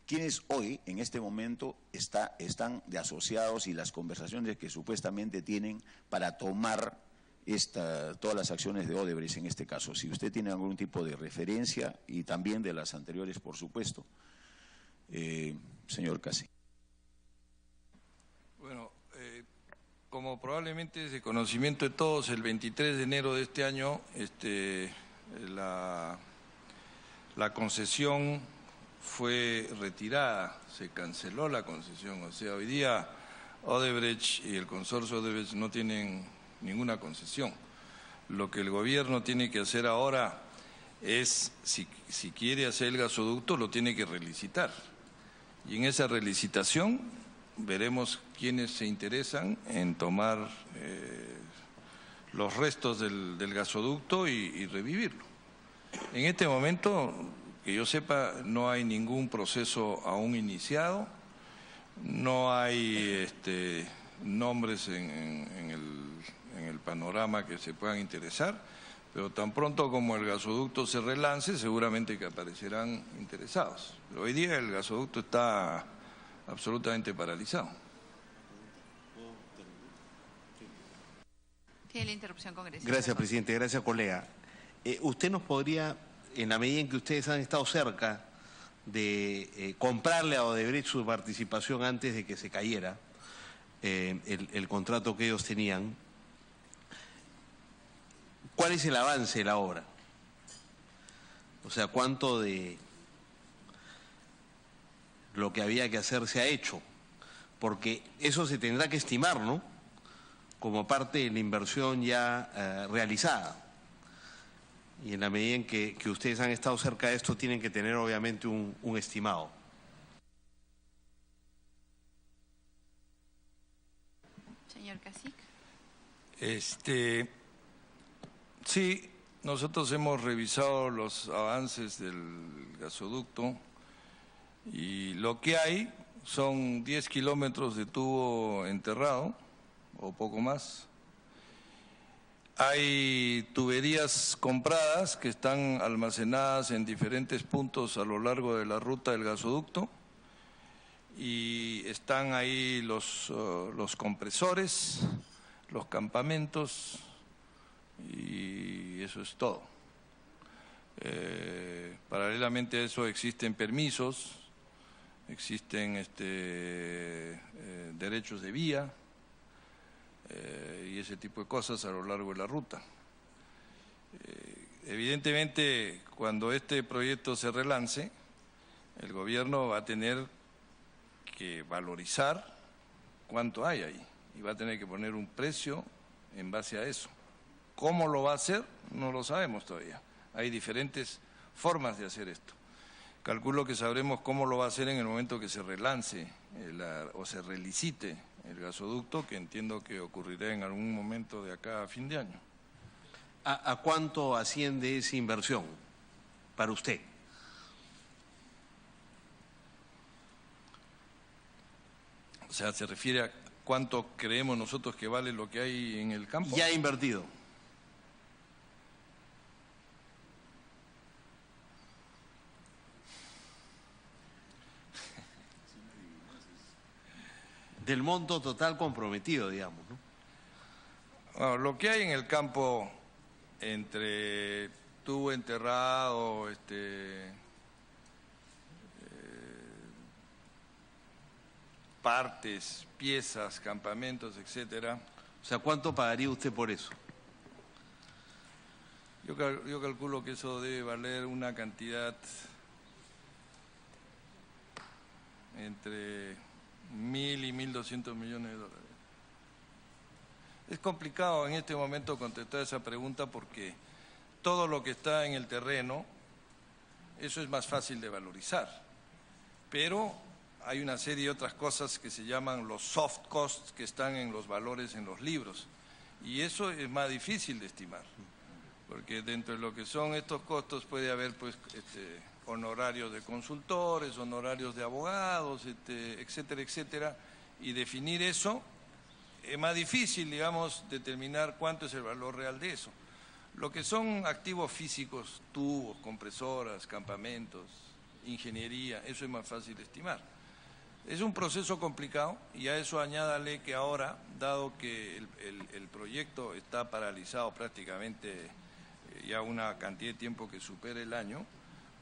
quienes hoy, en este momento, están de asociados y las conversaciones que supuestamente tienen para tomar todas las acciones de Odebrecht en este caso? Si usted tiene algún tipo de referencia y también de las anteriores, por supuesto, señor Cacique. Bueno, como probablemente es de conocimiento de todos, el 23 de enero de este año la concesión fue retirada, se canceló la concesión. O sea, hoy día Odebrecht y el consorcio Odebrecht no tienen ninguna concesión. Lo que el gobierno tiene que hacer ahora es, si quiere hacer el gasoducto, lo tiene que relicitar. Y en esa relicitación veremos quiénes se interesan en tomar los restos del gasoducto y revivirlo. En este momento, que yo sepa, no hay ningún proceso aún iniciado, no hay nombres en el panorama que se puedan interesar, pero tan pronto como el gasoducto se relance, seguramente que aparecerán interesados. Pero hoy día el gasoducto está absolutamente paralizado. Tiene la interrupción congresista. Gracias, presidente. Gracias, colega. ¿Usted nos podría, en la medida en que ustedes han estado cerca de comprarle a Odebrecht su participación antes de que se cayera el contrato que ellos tenían, cuál es el avance de la obra? O sea, ¿cuánto de lo que había que hacer se ha hecho? Porque eso se tendrá que estimar, ¿no?, como parte de la inversión ya realizada. Y en la medida en que ustedes han estado cerca de esto, tienen que tener obviamente un estimado. Señor Cacique. Sí, nosotros hemos revisado los avances del gasoducto y lo que hay son 10 kilómetros de tubo enterrado o poco más. Hay tuberías compradas que están almacenadas en diferentes puntos a lo largo de la ruta del gasoducto y están ahí los compresores, los campamentos y eso es todo. Paralelamente a eso existen permisos, existen derechos de vía y ese tipo de cosas a lo largo de la ruta. Evidentemente, cuando este proyecto se relance, el gobierno va a tener que valorizar cuánto hay ahí y va a tener que poner un precio en base a eso. ¿Cómo lo va a hacer? No lo sabemos todavía. Hay diferentes formas de hacer esto. Calculo que sabremos cómo lo va a hacer en el momento que se relance o se relicite el gasoducto, que entiendo que ocurrirá en algún momento de acá a fin de año. ¿A cuánto asciende esa inversión para usted? O sea, ¿se refiere a cuánto creemos nosotros que vale lo que hay en el campo? Ya invertido. Del monto total comprometido, digamos, ¿no? Bueno, lo que hay en el campo entre tubo enterrado, partes, piezas, campamentos, etcétera. O sea, ¿cuánto pagaría usted por eso? Yo calculo que eso debe valer una cantidad entre 1.000 y 1.200 millones de dólares. Es complicado en este momento contestar esa pregunta porque todo lo que está en el terreno, eso es más fácil de valorizar. Pero hay una serie de otras cosas que se llaman los soft costs que están en los valores en los libros. Y eso es más difícil de estimar. Porque dentro de lo que son estos costos puede haber pues honorarios de consultores, honorarios de abogados, etcétera, etcétera, y definir eso es más difícil, digamos, determinar cuánto es el valor real de eso. Lo que son activos físicos, tubos, compresoras, campamentos, ingeniería, eso es más fácil de estimar. Es un proceso complicado y a eso añádale que ahora, dado que el proyecto está paralizado prácticamente ya una cantidad de tiempo que supera el año,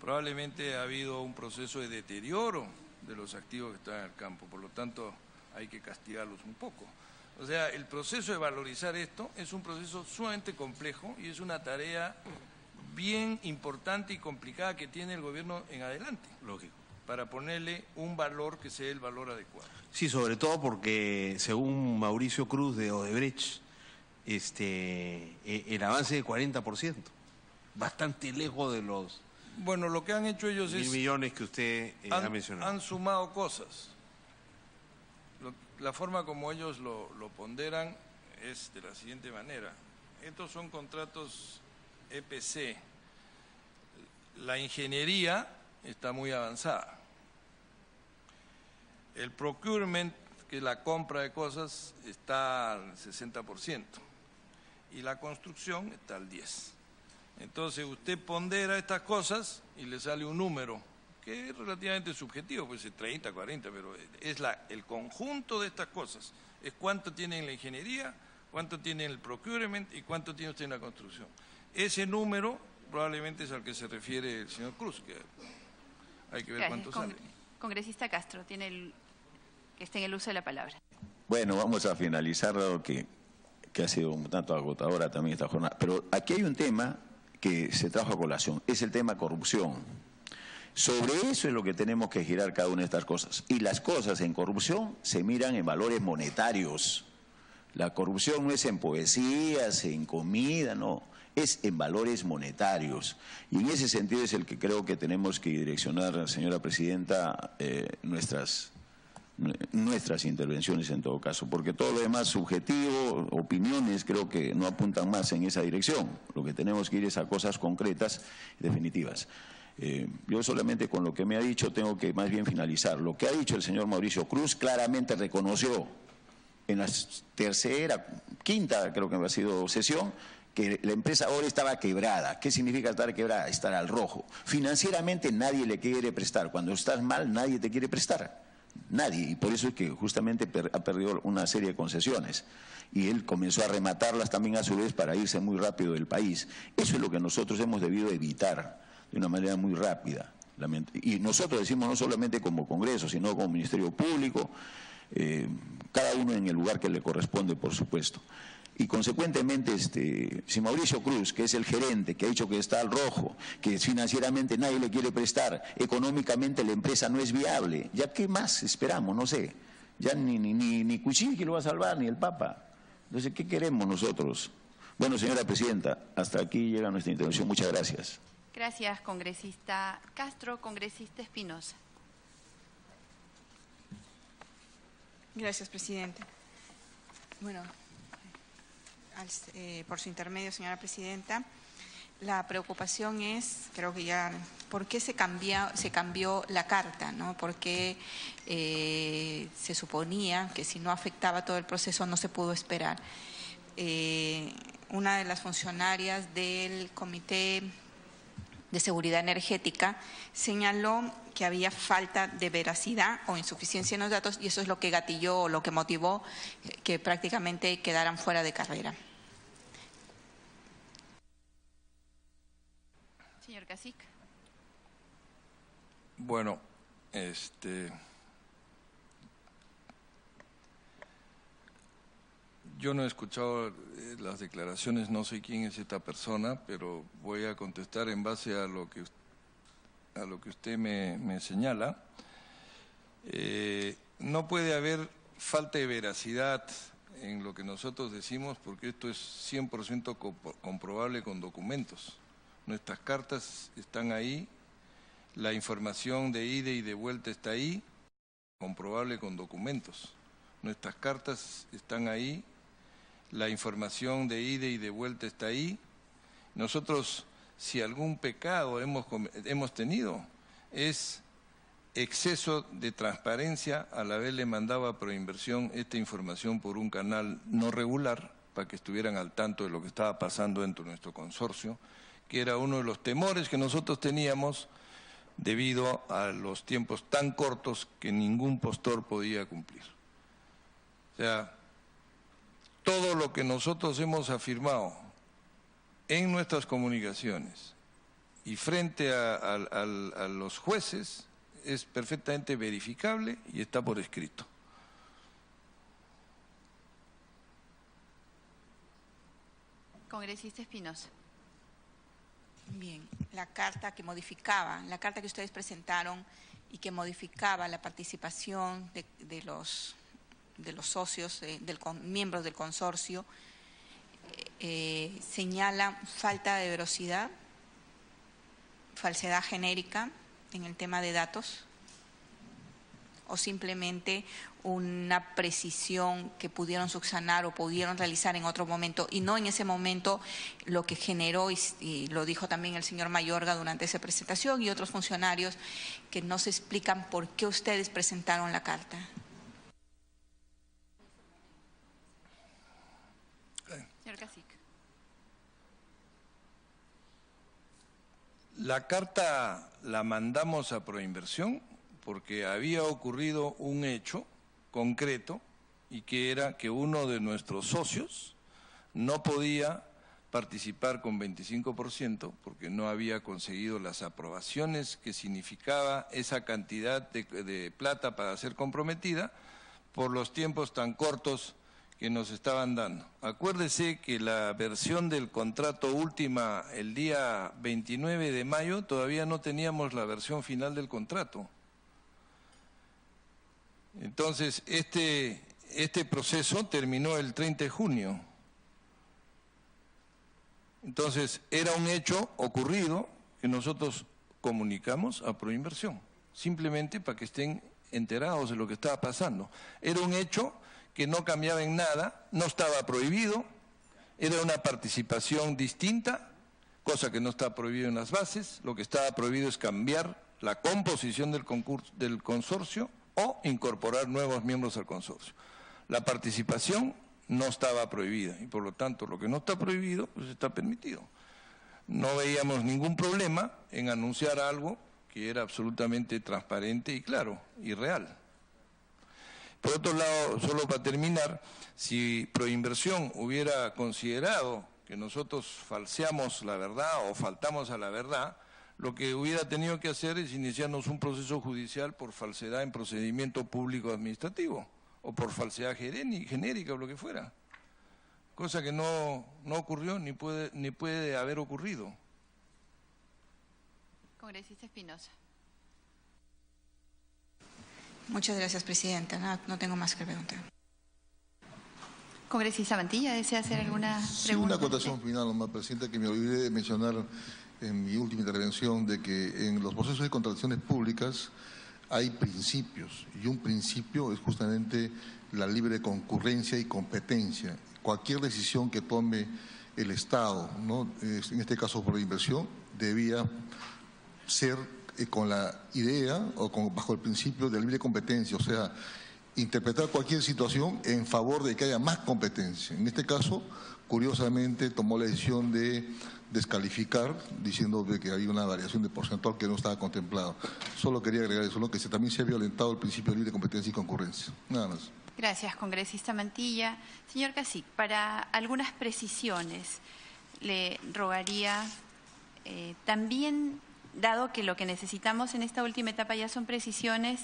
probablemente ha habido un proceso de deterioro de los activos que están en el campo, por lo tanto hay que castigarlos un poco. O sea, el proceso de valorizar esto es un proceso sumamente complejo y es una tarea bien importante y complicada que tiene el gobierno en adelante. Lógico. Para ponerle un valor que sea el valor adecuado. Sí, sobre todo porque según Mauricio Cruz de Odebrecht, el avance de 40%, bastante lejos de los bueno, lo que han hecho ellos 1.000 millones que usted ha mencionado. Han sumado cosas. La forma como ellos lo ponderan es de la siguiente manera. Estos son contratos EPC. La ingeniería está muy avanzada. El procurement, que es la compra de cosas, está al 60%. Y la construcción está al 10%. Entonces usted pondera estas cosas y le sale un número que es relativamente subjetivo, puede ser 30, 40, pero es el conjunto de estas cosas. Es cuánto tiene en la ingeniería, cuánto tiene en el procurement y cuánto tiene usted en la construcción. Ese número probablemente es al que se refiere el señor Cruz, que hay que ver cuánto sale. Congresista Castro, que está en el uso de la palabra. Bueno, vamos a finalizar, dado que ha sido un tanto agotadora también esta jornada. Pero aquí hay un tema que se trajo a colación, es el tema corrupción. Sobre eso es lo que tenemos que girar cada una de estas cosas. Y las cosas en corrupción se miran en valores monetarios. La corrupción no es en poesías, en comida, no. Es en valores monetarios. Y en ese sentido es el que creo que tenemos que direccionar, señora Presidenta, nuestras intervenciones en todo caso. Porque todo lo demás subjetivo, opiniones, creo que no apuntan más en esa dirección. Lo que tenemos que ir es a cosas concretas y definitivas. Yo solamente con lo que me ha dicho tengo que más bien finalizar. Lo que ha dicho el señor Mauricio Cruz claramente reconoció en la quinta creo que ha sido sesión, que la empresa ahora estaba quebrada. ¿Qué significa estar quebrada? Estar al rojo. Financieramente nadie le quiere prestar. Cuando estás mal nadie te quiere prestar. Nadie. Y por eso es que justamente ha perdido una serie de concesiones. Y él comenzó a rematarlas también a su vez para irse muy rápido del país. Eso es lo que nosotros hemos debido evitar de una manera muy rápida. Y nosotros decimos no solamente como Congreso, sino como Ministerio Público, cada uno en el lugar que le corresponde, por supuesto. Y consecuentemente, si Mauricio Cruz, que es el gerente, que ha dicho que está al rojo, que financieramente nadie le quiere prestar, económicamente la empresa no es viable, ¿ya qué más esperamos? No sé, ya ni Kuczynski lo va a salvar, ni el Papa. Entonces, ¿qué queremos nosotros? Bueno, señora Presidenta, hasta aquí llega nuestra intervención. Muchas gracias. Gracias, congresista Castro. Congresista Espinosa. Gracias, presidente. Bueno, por su intermedio, señora presidenta, la preocupación es, creo que ya, ¿por qué se cambió la carta? ¿No? Porque se suponía que si no afectaba todo el proceso no se pudo esperar. Una de las funcionarias del Comité de Seguridad Energética señaló que había falta de veracidad o insuficiencia en los datos y eso es lo que gatilló o lo que motivó que prácticamente quedaran fuera de carrera. Señor Cacic. Bueno, yo no he escuchado las declaraciones, no sé quién es esta persona, pero voy a contestar en base a lo que usted me señala. No puede haber falta de veracidad en lo que nosotros decimos porque esto es 100% comprobable con documentos. Nuestras cartas están ahí, la información de ida y de vuelta está ahí, comprobable con documentos. Nuestras cartas están ahí, la información de ida y de vuelta está ahí. Nosotros, si algún pecado hemos tenido, es exceso de transparencia al haberle mandado a Proinversión esta información por un canal no regular, para que estuvieran al tanto de lo que estaba pasando dentro de nuestro consorcio, que era uno de los temores que nosotros teníamos debido a los tiempos tan cortos que ningún postor podía cumplir. O sea, todo lo que nosotros hemos afirmado en nuestras comunicaciones y frente a los jueces es perfectamente verificable y está por escrito. Congresista Espinosa. Bien, la carta que ustedes presentaron y que modificaba la participación de los socios, miembros del consorcio, señala falta de veracidad, falsedad genérica en el tema de datos, o simplemente una precisión que pudieron subsanar o pudieron realizar en otro momento y no en ese momento, lo que generó, y lo dijo también el señor Mayorga durante esa presentación y otros funcionarios, que no se explican por qué ustedes presentaron la carta. Señor Cacique. La carta la mandamos a Proinversión porque había ocurrido un hecho concreto y que era que uno de nuestros socios no podía participar con 25% porque no había conseguido las aprobaciones que significaba esa cantidad de plata para ser comprometida por los tiempos tan cortos que nos estaban dando. Acuérdese que la versión del contrato última el día 29 de mayo todavía no teníamos la versión final del contrato. Entonces, este proceso terminó el 30 de junio. Entonces, era un hecho ocurrido que nosotros comunicamos a Proinversión, simplemente para que estén enterados de lo que estaba pasando. Era un hecho que no cambiaba en nada, no estaba prohibido, era una participación distinta, cosa que no está prohibido en las bases. Lo que estaba prohibido es cambiar la composición del consorcio o incorporar nuevos miembros al consorcio. La participación no estaba prohibida y por lo tanto lo que no está prohibido pues está permitido. No veíamos ningún problema en anunciar algo que era absolutamente transparente y claro y real. Por otro lado, solo para terminar, si Proinversión hubiera considerado que nosotros falseamos la verdad o faltamos a la verdad, lo que hubiera tenido que hacer es iniciarnos un proceso judicial por falsedad en procedimiento público administrativo o por falsedad genérica o lo que fuera, cosa que no ocurrió ni puede haber ocurrido. Congresista Espinosa. Muchas gracias, Presidenta. No tengo más que preguntar. Congresista Mantilla, ¿desea hacer alguna pregunta? Sí, una acotación final, nomás, Presidenta, que me olvidé de mencionar en mi última intervención, de que en los procesos de contrataciones públicas hay principios, y un principio es justamente la libre concurrencia y competencia. Cualquier decisión que tome el Estado, ¿no?, en este caso Proinversión, debía ser con la idea o bajo el principio de libre competencia, o sea, interpretar cualquier situación en favor de que haya más competencia. En este caso, curiosamente, tomó la decisión de descalificar, diciendo de que había una variación de porcentual que no estaba contemplado. Solo quería agregar eso, ¿no?, que también se ha violentado el principio de libre competencia y concurrencia. Nada más. Gracias, congresista Mantilla. Señor Cacique, para algunas precisiones, le rogaría también, dado que lo que necesitamos en esta última etapa ya son precisiones,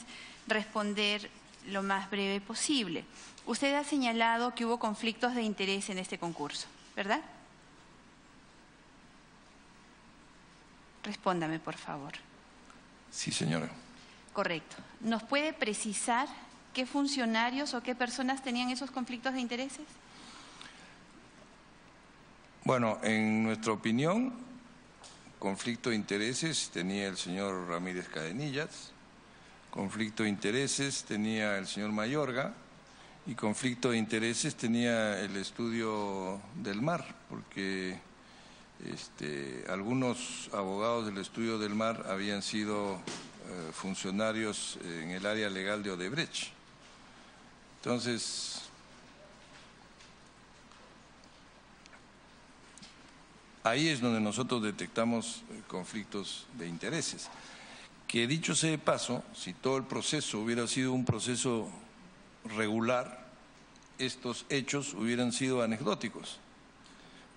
responder lo más breve posible. Usted ha señalado que hubo conflictos de interés en este concurso, ¿verdad? Respóndame, por favor. Sí, señora. Correcto. ¿Nos puede precisar qué funcionarios o qué personas tenían esos conflictos de intereses? Bueno, en nuestra opinión, conflicto de intereses tenía el señor Ramírez Cadenillas, conflicto de intereses tenía el señor Mayorga y conflicto de intereses tenía el Estudio del Mar, porque algunos abogados del Estudio del Mar habían sido funcionarios en el área legal de Odebrecht. Entonces, ahí es donde nosotros detectamos conflictos de intereses. Que dicho sea de paso, si todo el proceso hubiera sido un proceso regular, estos hechos hubieran sido anecdóticos,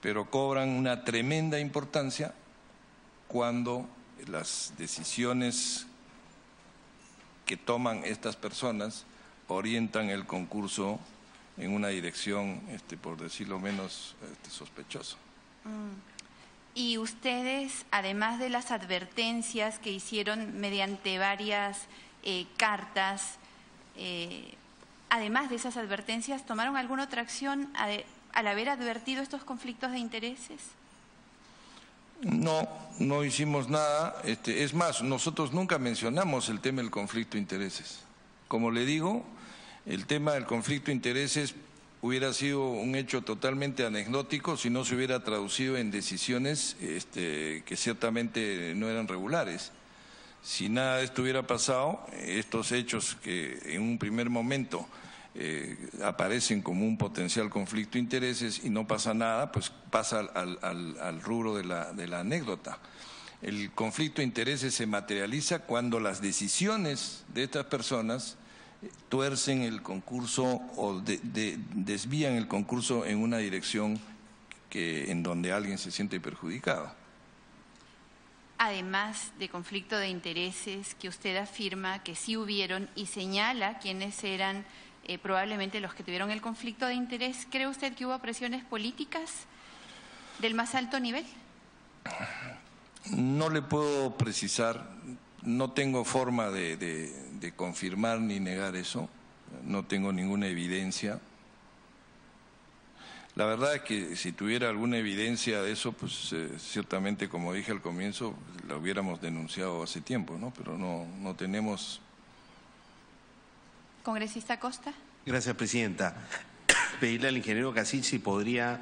pero cobran una tremenda importancia cuando las decisiones que toman estas personas orientan el concurso en una dirección, por decirlo menos, sospechosa. Y ustedes, además de las advertencias que hicieron mediante varias cartas, además de esas advertencias, ¿tomaron alguna otra acción al haber advertido estos conflictos de intereses? No, no hicimos nada. Es más, nosotros nunca mencionamos el tema del conflicto de intereses. Como le digo, el tema del conflicto de intereses hubiera sido un hecho totalmente anecdótico si no se hubiera traducido en decisiones que ciertamente no eran regulares. Si nada de esto hubiera pasado, estos hechos que en un primer momento aparecen como un potencial conflicto de intereses y no pasa nada, pues pasa al rubro de la anécdota. El conflicto de intereses se materializa cuando las decisiones de estas personas tuercen el concurso o desvían el concurso en una dirección en donde alguien se siente perjudicado. Además de conflicto de intereses que usted afirma que sí hubieron y señala quiénes eran probablemente los que tuvieron el conflicto de interés, ¿cree usted que hubo presiones políticas del más alto nivel? No le puedo precisar, no tengo forma de confirmar ni negar eso, no tengo ninguna evidencia. La verdad es que si tuviera alguna evidencia de eso, pues ciertamente, como dije al comienzo, la hubiéramos denunciado hace tiempo, ¿no? Pero no tenemos. Congresista Costa. Gracias, Presidenta. Pedirle al ingeniero Casich si podría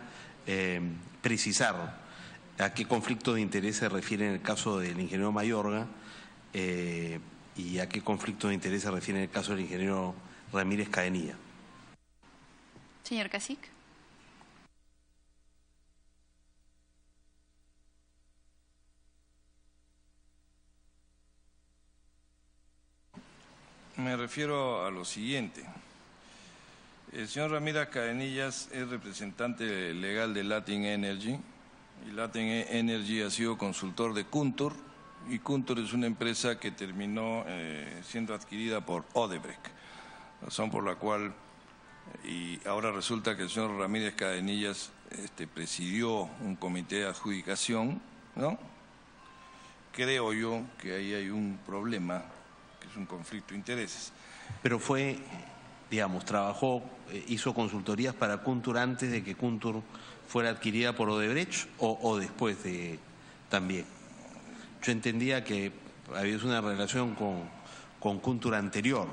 precisar a qué conflicto de interés se refiere en el caso del ingeniero Mayorga y a qué conflicto de interés se refiere en el caso del ingeniero Ramírez Cadenilla. Señor Casich. Me refiero a lo siguiente. El señor Ramírez Cadenillas es representante legal de Latin Energy y Latin Energy ha sido consultor de Kuntur y Kuntur es una empresa que terminó siendo adquirida por Odebrecht, razón por la cual y ahora resulta que el señor Ramírez Cadenillas presidió un comité de adjudicación, ¿no? Creo yo que ahí hay un problema, que es un conflicto de intereses. Pero fue, digamos, trabajó, hizo consultorías para Kuntur antes de que Kuntur fuera adquirida por Odebrecht o después de también. Yo entendía que había una relación con Kuntur anterior,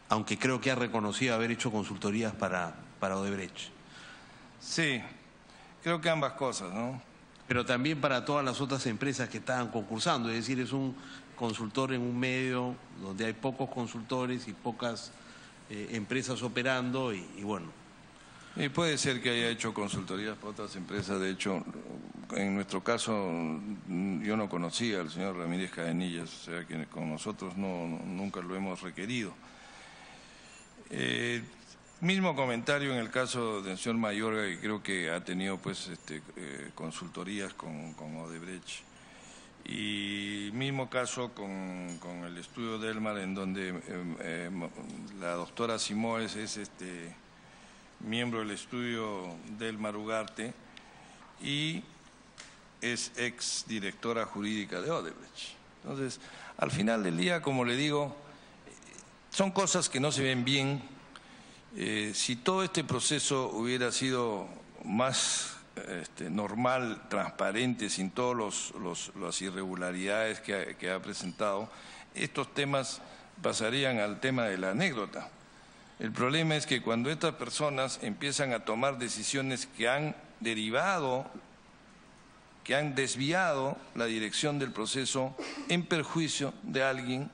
aunque creo que ha reconocido haber hecho consultorías para Odebrecht. Sí, creo que ambas cosas, ¿no? Pero también para todas las otras empresas que estaban concursando, es decir, es un consultor en un medio donde hay pocos consultores y pocas empresas operando y bueno. Y puede ser que haya hecho consultorías para otras empresas, de hecho, en nuestro caso yo no conocía al señor Ramírez Cadenillas, o sea que con nosotros nunca lo hemos requerido. Mismo comentario en el caso del señor Mayorga, que creo que ha tenido pues consultorías con Odebrecht. Y mismo caso con el estudio Delmar, en donde la doctora Simoes es miembro del estudio Delmar Ugarte y es ex directora jurídica de Odebrecht. Entonces, al final del día, como le digo, son cosas que no se ven bien. Si todo este proceso hubiera sido más normal, transparente, sin todas las irregularidades que ha presentado, estos temas pasarían al tema de la anécdota. El problema es que cuando estas personas empiezan a tomar decisiones que han derivado que han desviado la dirección del proceso en perjuicio de alguien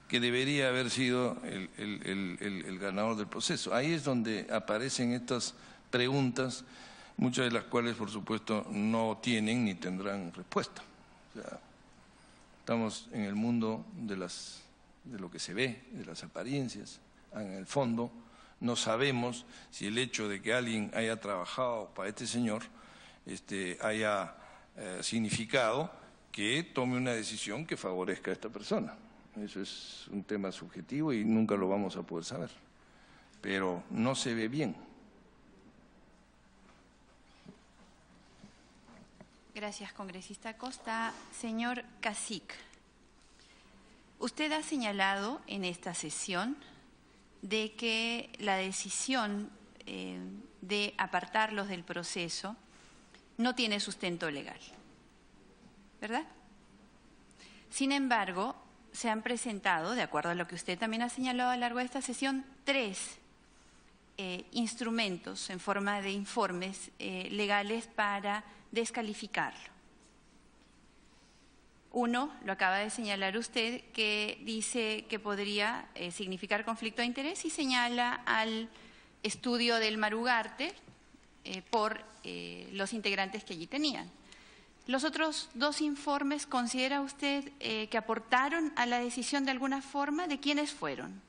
que debería haber sido el ganador del proceso. Ahí es donde aparecen estas preguntas, muchas de las cuales, por supuesto, no tienen ni tendrán respuesta. O sea, estamos en el mundo de lo que se ve, de las apariencias. En el fondo, no sabemos si el hecho de que alguien haya trabajado para este señor haya significado que tome una decisión que favorezca a esta persona. Eso es un tema subjetivo y nunca lo vamos a poder saber. Pero no se ve bien. Gracias, congresista Costa. Señor Cacic, usted ha señalado en esta sesión de que la decisión de apartarlos del proceso no tiene sustento legal, ¿verdad? Sin embargo, se han presentado, de acuerdo a lo que usted también ha señalado a lo largo de esta sesión, 3 instrumentos en forma de informes legales para descalificarlo. Uno, lo acaba de señalar usted, que dice que podría significar conflicto de interés y señala al estudio del Marugarte por los integrantes que allí tenían. ¿Los otros 2 informes considera usted que aportaron a la decisión de alguna forma? ¿De quiénes fueron?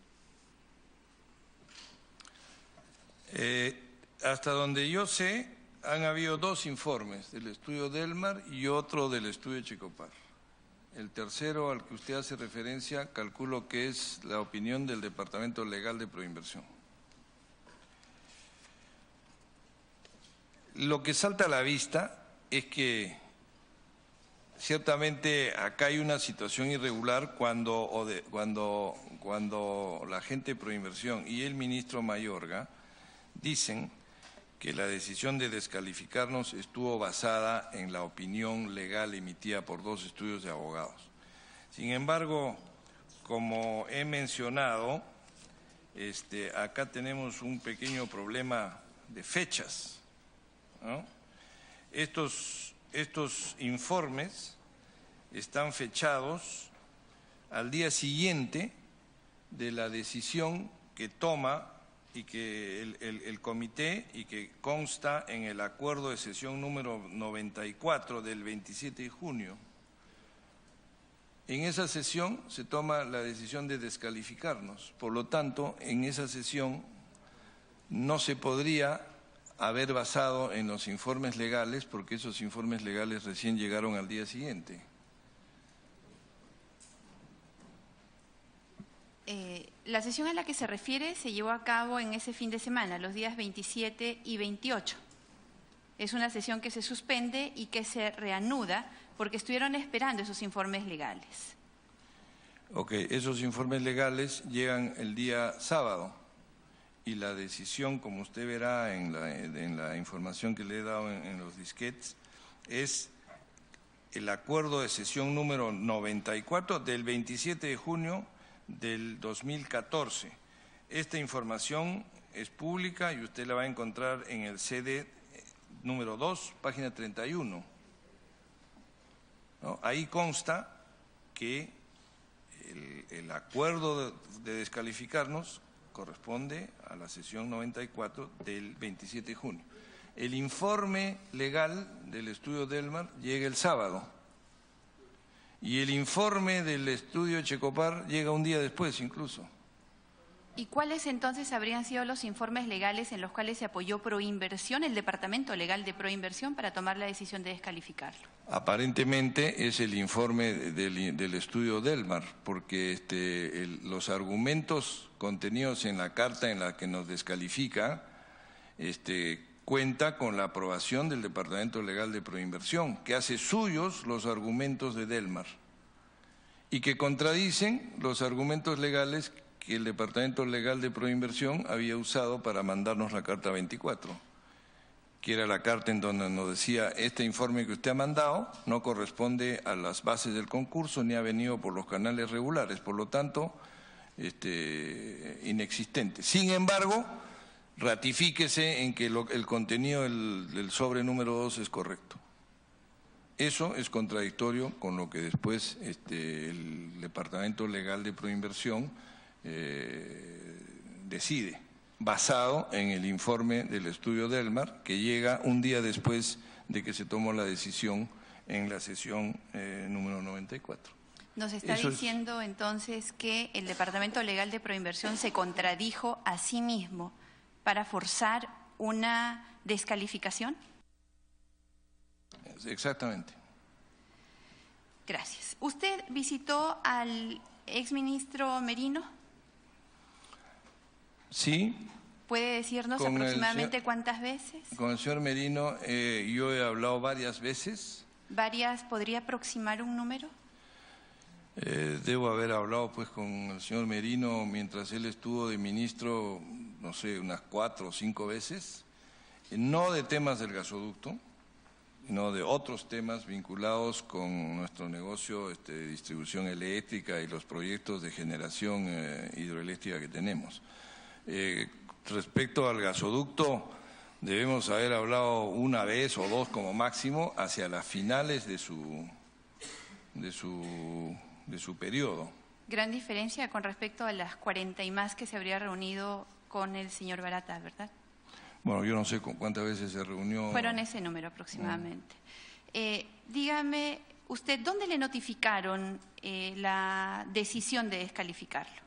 Hasta donde yo sé, han habido 2 informes, del estudio Delmar y otro del estudio Checopar. El tercero al que usted hace referencia, calculo que es la opinión del Departamento Legal de Proinversión. Lo que salta a la vista es que ciertamente acá hay una situación irregular cuando la gente de Proinversión y el ministro Mayorga dicen que la decisión de descalificarnos estuvo basada en la opinión legal emitida por 2 estudios de abogados. Sin embargo, como he mencionado, acá tenemos un pequeño problema de fechas, ¿no? Estos informes están fechados al día siguiente de la decisión que toma y que el comité y que consta en el acuerdo de sesión número 94 del 27 de junio. En esa sesión se toma la decisión de descalificarnos. Por lo tanto, en esa sesión no se podría haber basado en los informes legales, porque esos informes legales recién llegaron al día siguiente. La sesión a la que se refiere se llevó a cabo en ese fin de semana, los días 27 y 28. Es una sesión que se suspende y que se reanuda porque estuvieron esperando esos informes legales. Ok, esos informes legales llegan el día sábado y la decisión, como usted verá en la información que le he dado en los disquetes, es el acuerdo de sesión número 94 del 27 de junio del 2014. Esta información es pública y usted la va a encontrar en el CD número 2, página 31. ¿No? Ahí consta que el acuerdo de descalificarnos corresponde a la sesión 94 del 27 de junio. El informe legal del estudio Delmar llega el sábado y el informe del estudio Checopar llega un día después incluso. ¿Y cuáles entonces habrían sido los informes legales en los cuales se apoyó Proinversión, el Departamento Legal de Proinversión, para tomar la decisión de descalificarlo? Aparentemente es el informe del estudio Delmar, porque los argumentos contenidos en la carta en la que nos descalifica cuenta con la aprobación del Departamento Legal de Proinversión, que hace suyos los argumentos de Delmar y que contradicen los argumentos legales que el Departamento Legal de Proinversión había usado para mandarnos la carta 24, que era la carta en donde nos decía: este informe que usted ha mandado no corresponde a las bases del concurso ni ha venido por los canales regulares, por lo tanto, inexistente. Sin embargo, ratifíquese en que el contenido del sobre número 2 es correcto. Eso es contradictorio con lo que después el Departamento Legal de Proinversión decide, basado en el informe del estudio Delmar, que llega un día después de que se tomó la decisión en la sesión número 94. Nos está diciendo entonces que el Departamento Legal de Proinversión se contradijo a sí mismo para forzar una descalificación. Exactamente. Gracias. ¿Usted visitó al exministro Merino? Sí. ¿Puede decirnos aproximadamente cuántas veces? Con el señor Merino yo he hablado varias veces. ¿Varias? ¿Podría aproximar un número? Debo haber hablado pues con el señor Merino mientras él estuvo de ministro, no sé, unas 4 o 5 veces, no de temas del gasoducto, sino de otros temas vinculados con nuestro negocio de distribución eléctrica y los proyectos de generación hidroeléctrica que tenemos. Respecto al gasoducto, debemos haber hablado una vez o dos como máximo hacia las finales de su periodo. Gran diferencia con respecto a las 40 y más que se habría reunido con el señor Barata, ¿verdad? Bueno, yo no sé cuántas veces se reunió. Fueron ese número aproximadamente. Dígame, ¿usted dónde le notificaron la decisión de descalificarlo?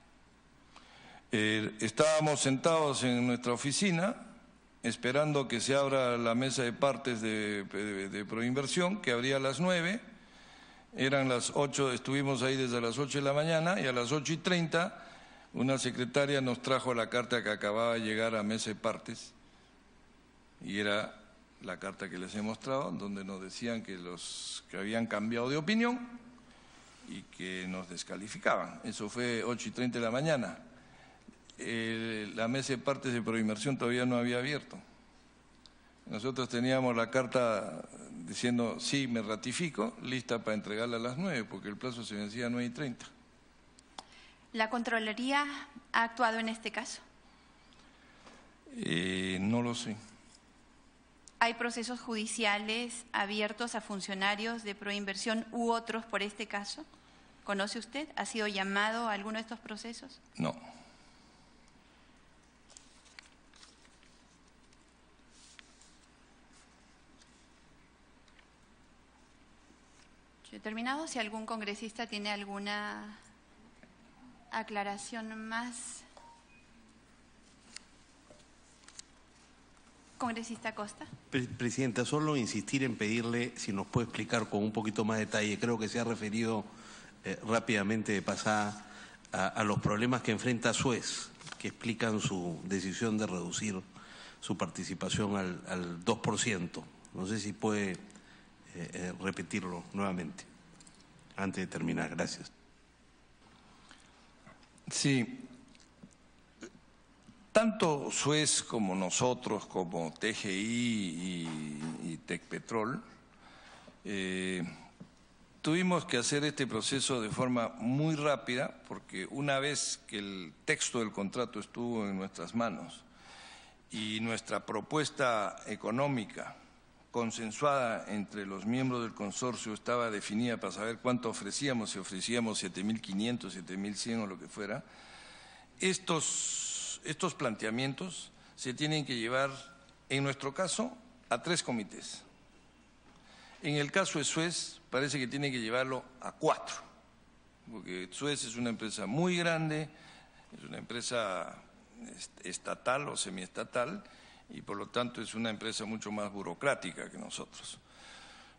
Estábamos sentados en nuestra oficina esperando que se abra la mesa de partes de Proinversión, que abría a las 9. Eran las 8, estuvimos ahí desde las 8 de la mañana y a las 8:30 una secretaria nos trajo la carta que acababa de llegar a mesa de partes y era la carta que les he mostrado, donde nos decían que habían cambiado de opinión y que nos descalificaban. Eso fue 8:30 de la mañana. La mesa de partes de Proinversión todavía no había abierto. Nosotros teníamos la carta diciendo sí, me ratifico, lista para entregarla a las 9, porque el plazo se vencía a 9:30. ¿La Contraloría ha actuado en este caso? No lo sé. ¿Hay procesos judiciales abiertos a funcionarios de Proinversión u otros por este caso? ¿Conoce usted? ¿Ha sido llamado a alguno de estos procesos? No. Yo he terminado. Si algún congresista tiene alguna aclaración más. Congresista Costa. Presidenta, solo insistir en pedirle si nos puede explicar con un poquito más de detalle. Creo que se ha referido rápidamente de pasada a los problemas que enfrenta Suez, que explican su decisión de reducir su participación al 2%. No sé si puede repetirlo nuevamente antes de terminar. Gracias. Sí. Tanto Suez como nosotros, como TGI y Tecpetrol, tuvimos que hacer este proceso de forma muy rápida, porque una vez que el texto del contrato estuvo en nuestras manos y nuestra propuesta económica consensuada entre los miembros del consorcio estaba definida para saber cuánto ofrecíamos, si ofrecíamos 7.500, 7.100 o lo que fuera, estos planteamientos se tienen que llevar, en nuestro caso, a 3 comités. En el caso de Suez, parece que tiene que llevarlo a 4, porque Suez es una empresa muy grande, es una empresa estatal o semiestatal, y por lo tanto es una empresa mucho más burocrática que nosotros.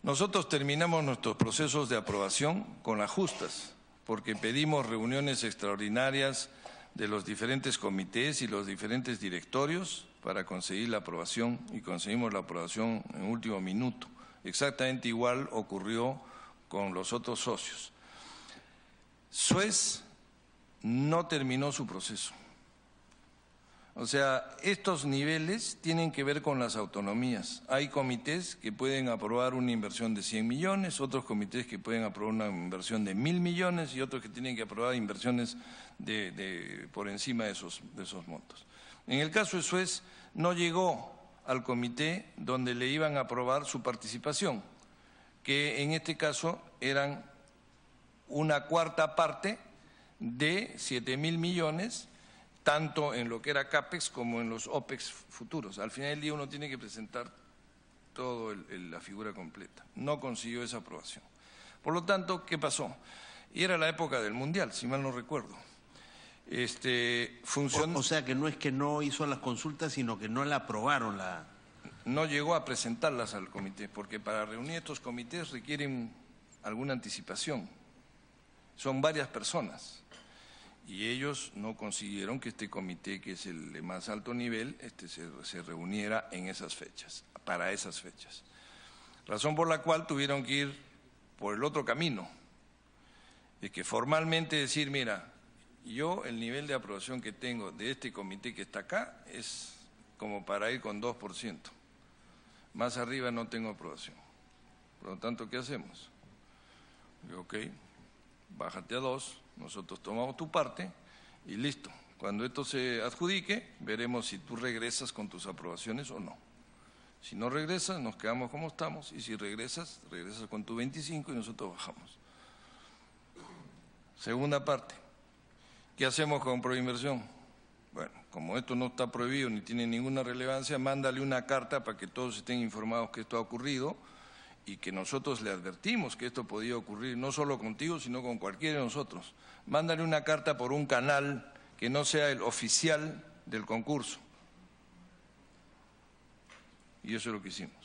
Nosotros terminamos nuestros procesos de aprobación con las justas, porque pedimos reuniones extraordinarias de los diferentes comités y los diferentes directorios para conseguir la aprobación, y conseguimos la aprobación en último minuto. Exactamente igual ocurrió con los otros socios. Suez no terminó su proceso. O sea, estos niveles tienen que ver con las autonomías. Hay comités que pueden aprobar una inversión de 100 millones, otros comités que pueden aprobar una inversión de 1.000 millones y otros que tienen que aprobar inversiones por encima de esos montos. En el caso de Suez no llegó al comité donde le iban a aprobar su participación. que en este caso eran una cuarta parte de 7.000 millones, tanto en lo que era CAPEX como en los OPEX futuros. Al final del día uno tiene que presentar toda la figura completa. No consiguió esa aprobación. Por lo tanto, ¿qué pasó? Y era la época del Mundial, si mal no recuerdo. O sea que no es que no hizo las consultas, sino que no la aprobaron la... No llegó a presentarlas al comité, porque para reunir estos comités requieren alguna anticipación. Son varias personas. Y ellos no consiguieron que este comité, que es el de más alto nivel, se reuniera en esas fechas, para esas fechas. Razón por la cual tuvieron que ir por el otro camino, de que formalmente decir, mira, yo el nivel de aprobación que tengo de este comité que está acá es como para ir con 2%. Más arriba no tengo aprobación. Por lo tanto, ¿qué hacemos? Digo, ok, bájate a 2%. Nosotros tomamos tu parte y listo. Cuando esto se adjudique, veremos si tú regresas con tus aprobaciones o no. Si no regresas, nos quedamos como estamos, y si regresas, regresas con tu 25 y nosotros bajamos. Segunda parte, ¿qué hacemos con Proinversión? Bueno, como esto no está prohibido ni tiene ninguna relevancia, mándale una carta para que todos estén informados que esto ha ocurrido, y que nosotros le advertimos que esto podía ocurrir no solo contigo, sino con cualquiera de nosotros. Mándale una carta por un canal que no sea el oficial del concurso. Y eso es lo que hicimos.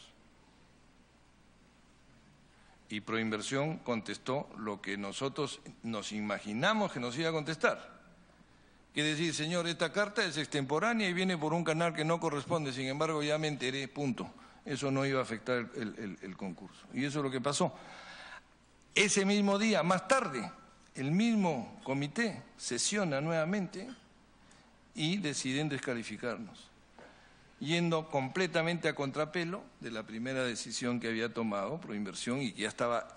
Y Proinversión contestó lo que nosotros nos imaginamos que nos iba a contestar. Que decir, señor, esta carta es extemporánea y viene por un canal que no corresponde, sin embargo ya me enteré, punto. Eso no iba a afectar el concurso. Y eso es lo que pasó. Ese mismo día, más tarde, el mismo comité sesiona nuevamente y deciden descalificarnos, yendo completamente a contrapelo de la primera decisión que había tomado Proinversión y que ya estaba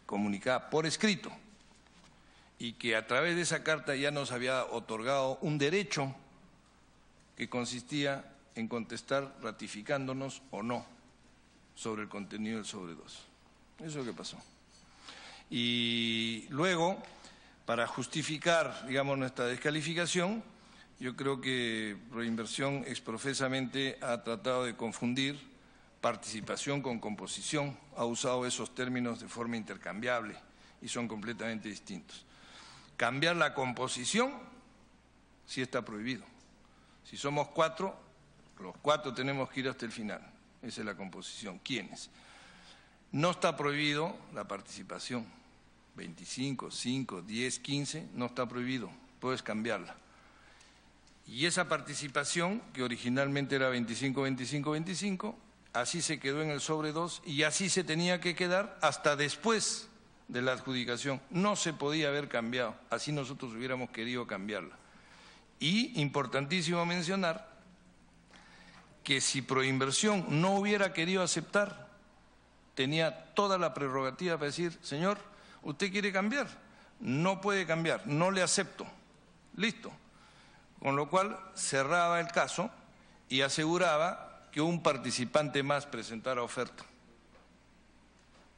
comunicada por escrito, y que a través de esa carta ya nos había otorgado un derecho que consistía en contestar ratificándonos o no sobre el contenido del sobre 2. Eso es lo que pasó. Y luego, para justificar, digamos, nuestra descalificación, yo creo que Proinversión exprofesamente ha tratado de confundir participación con composición, ha usado esos términos de forma intercambiable y son completamente distintos. Cambiar la composición sí está prohibido. Si somos 4, los 4 tenemos que ir hasta el final. Esa es la composición. ¿Quiénes? No está prohibido la participación. 25, 5, 10, 15, no está prohibido. Puedes cambiarla. Y esa participación, que originalmente era 25, 25, 25, así se quedó en el sobre 2 y así se tenía que quedar hasta después de la adjudicación. No se podía haber cambiado. Así nosotros hubiéramos querido cambiarla. Y importantísimo mencionar que si Proinversión no hubiera querido aceptar, tenía toda la prerrogativa para decir, señor, ¿usted quiere cambiar? No puede cambiar, no le acepto. Listo. Con lo cual cerraba el caso y aseguraba que un participante más presentara oferta.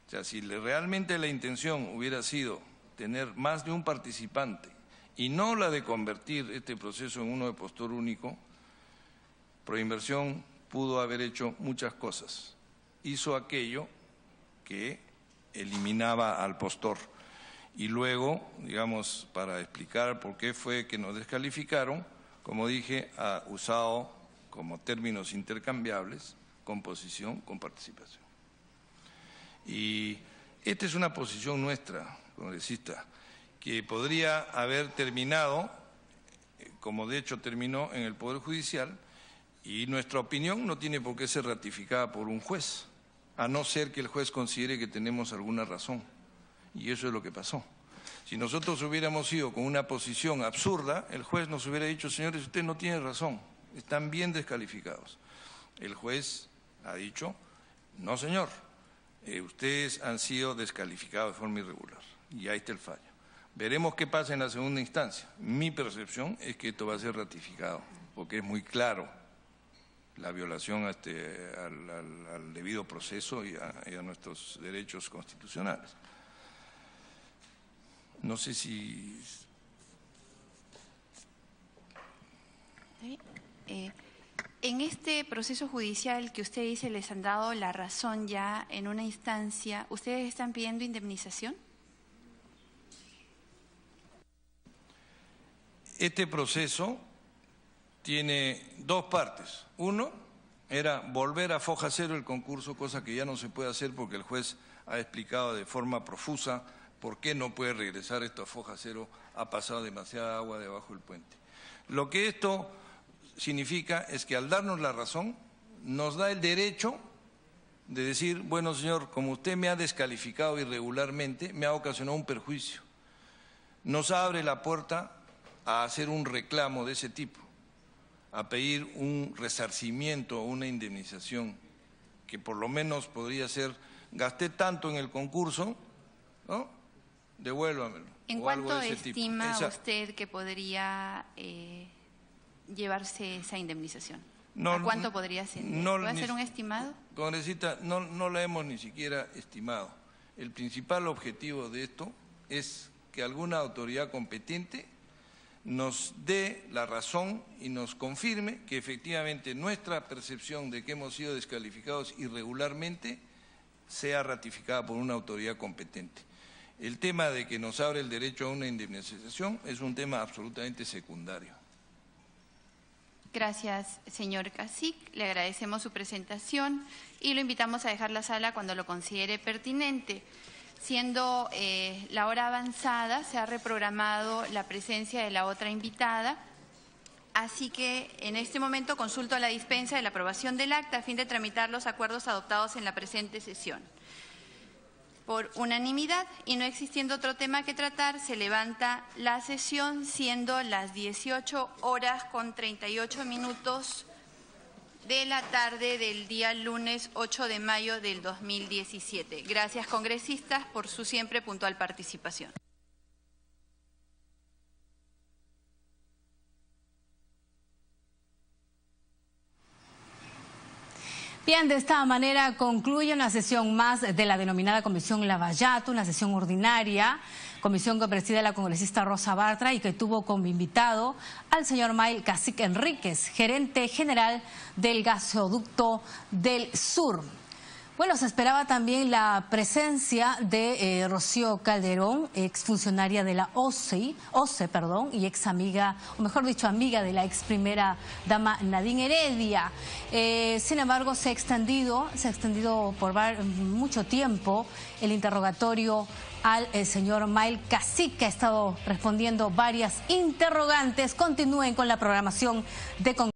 O sea, si realmente la intención hubiera sido tener más de un participante y no la de convertir este proceso en uno de postor único, Proinversión pudo haber hecho muchas cosas. Hizo aquello que eliminaba al postor. Y luego, digamos, para explicar por qué fue que nos descalificaron, como dije, ha usado como términos intercambiables composición con participación. Y esta es una posición nuestra, congresista, que podría haber terminado, como de hecho terminó en el Poder Judicial, y nuestra opinión no tiene por qué ser ratificada por un juez, a no ser que el juez considere que tenemos alguna razón. Y eso es lo que pasó. Si nosotros hubiéramos ido con una posición absurda, el juez nos hubiera dicho, señores, usted no tiene razón, están bien descalificados. El juez ha dicho, no señor, ustedes han sido descalificados de forma irregular. Y ahí está el fallo. Veremos qué pasa en la segunda instancia. Mi percepción es que esto va a ser ratificado, porque es muy claro la violación al debido proceso y a nuestros derechos constitucionales. No sé si... En este proceso judicial que usted dice les han dado la razón ya en una instancia, ¿ustedes están pidiendo indemnización? Este proceso tiene dos partes. Uno era volver a foja cero el concurso, cosa que ya no se puede hacer porque el juez ha explicado de forma profusa por qué no puede regresar esto a foja cero, ha pasado demasiada agua debajo del puente. Lo que esto significa es que al darnos la razón nos da el derecho de decir, bueno señor, como usted me ha descalificado irregularmente, me ha ocasionado un perjuicio. Nos abre la puerta a hacer un reclamo de ese tipo, a pedir un resarcimiento o una indemnización, que por lo menos podría ser, gasté tanto en el concurso, ¿no? Devuélvamelo. ¿En cuánto estima usted que podría llevarse esa indemnización? ¿A cuánto podría ser? ¿Puede hacer un estimado? Congresista, no la hemos ni siquiera estimado. El principal objetivo de esto es que alguna autoridad competente nos dé la razón y nos confirme que efectivamente nuestra percepción de que hemos sido descalificados irregularmente sea ratificada por una autoridad competente. El tema de que nos abre el derecho a una indemnización es un tema absolutamente secundario. Gracias, señor Cacique. Le agradecemos su presentación y lo invitamos a dejar la sala cuando lo considere pertinente. Siendo la hora avanzada, se ha reprogramado la presencia de la otra invitada, así que en este momento consulto a la dispensa de la aprobación del acta a fin de tramitar los acuerdos adoptados en la presente sesión. Por unanimidad y no existiendo otro tema que tratar, se levanta la sesión, siendo las 18:38 de la tarde del día lunes 8 de mayo del 2017. Gracias, congresistas, por su siempre puntual participación. Bien, de esta manera concluye una sesión más de la denominada Comisión Lavallato, una sesión ordinaria, comisión que preside la congresista Rosa Bartra y que tuvo como invitado al señor Mael Cacique Enríquez, gerente general del gasoducto del Sur. Bueno, se esperaba también la presencia de Rocío Calderón, exfuncionaria de la OCE, y ex amiga, o mejor dicho, amiga de la ex primera dama Nadine Heredia. Sin embargo, se ha extendido por mucho tiempo el interrogatorio al señor Mael Cacique, que ha estado respondiendo varias interrogantes. Continúen con la programación de Congreso.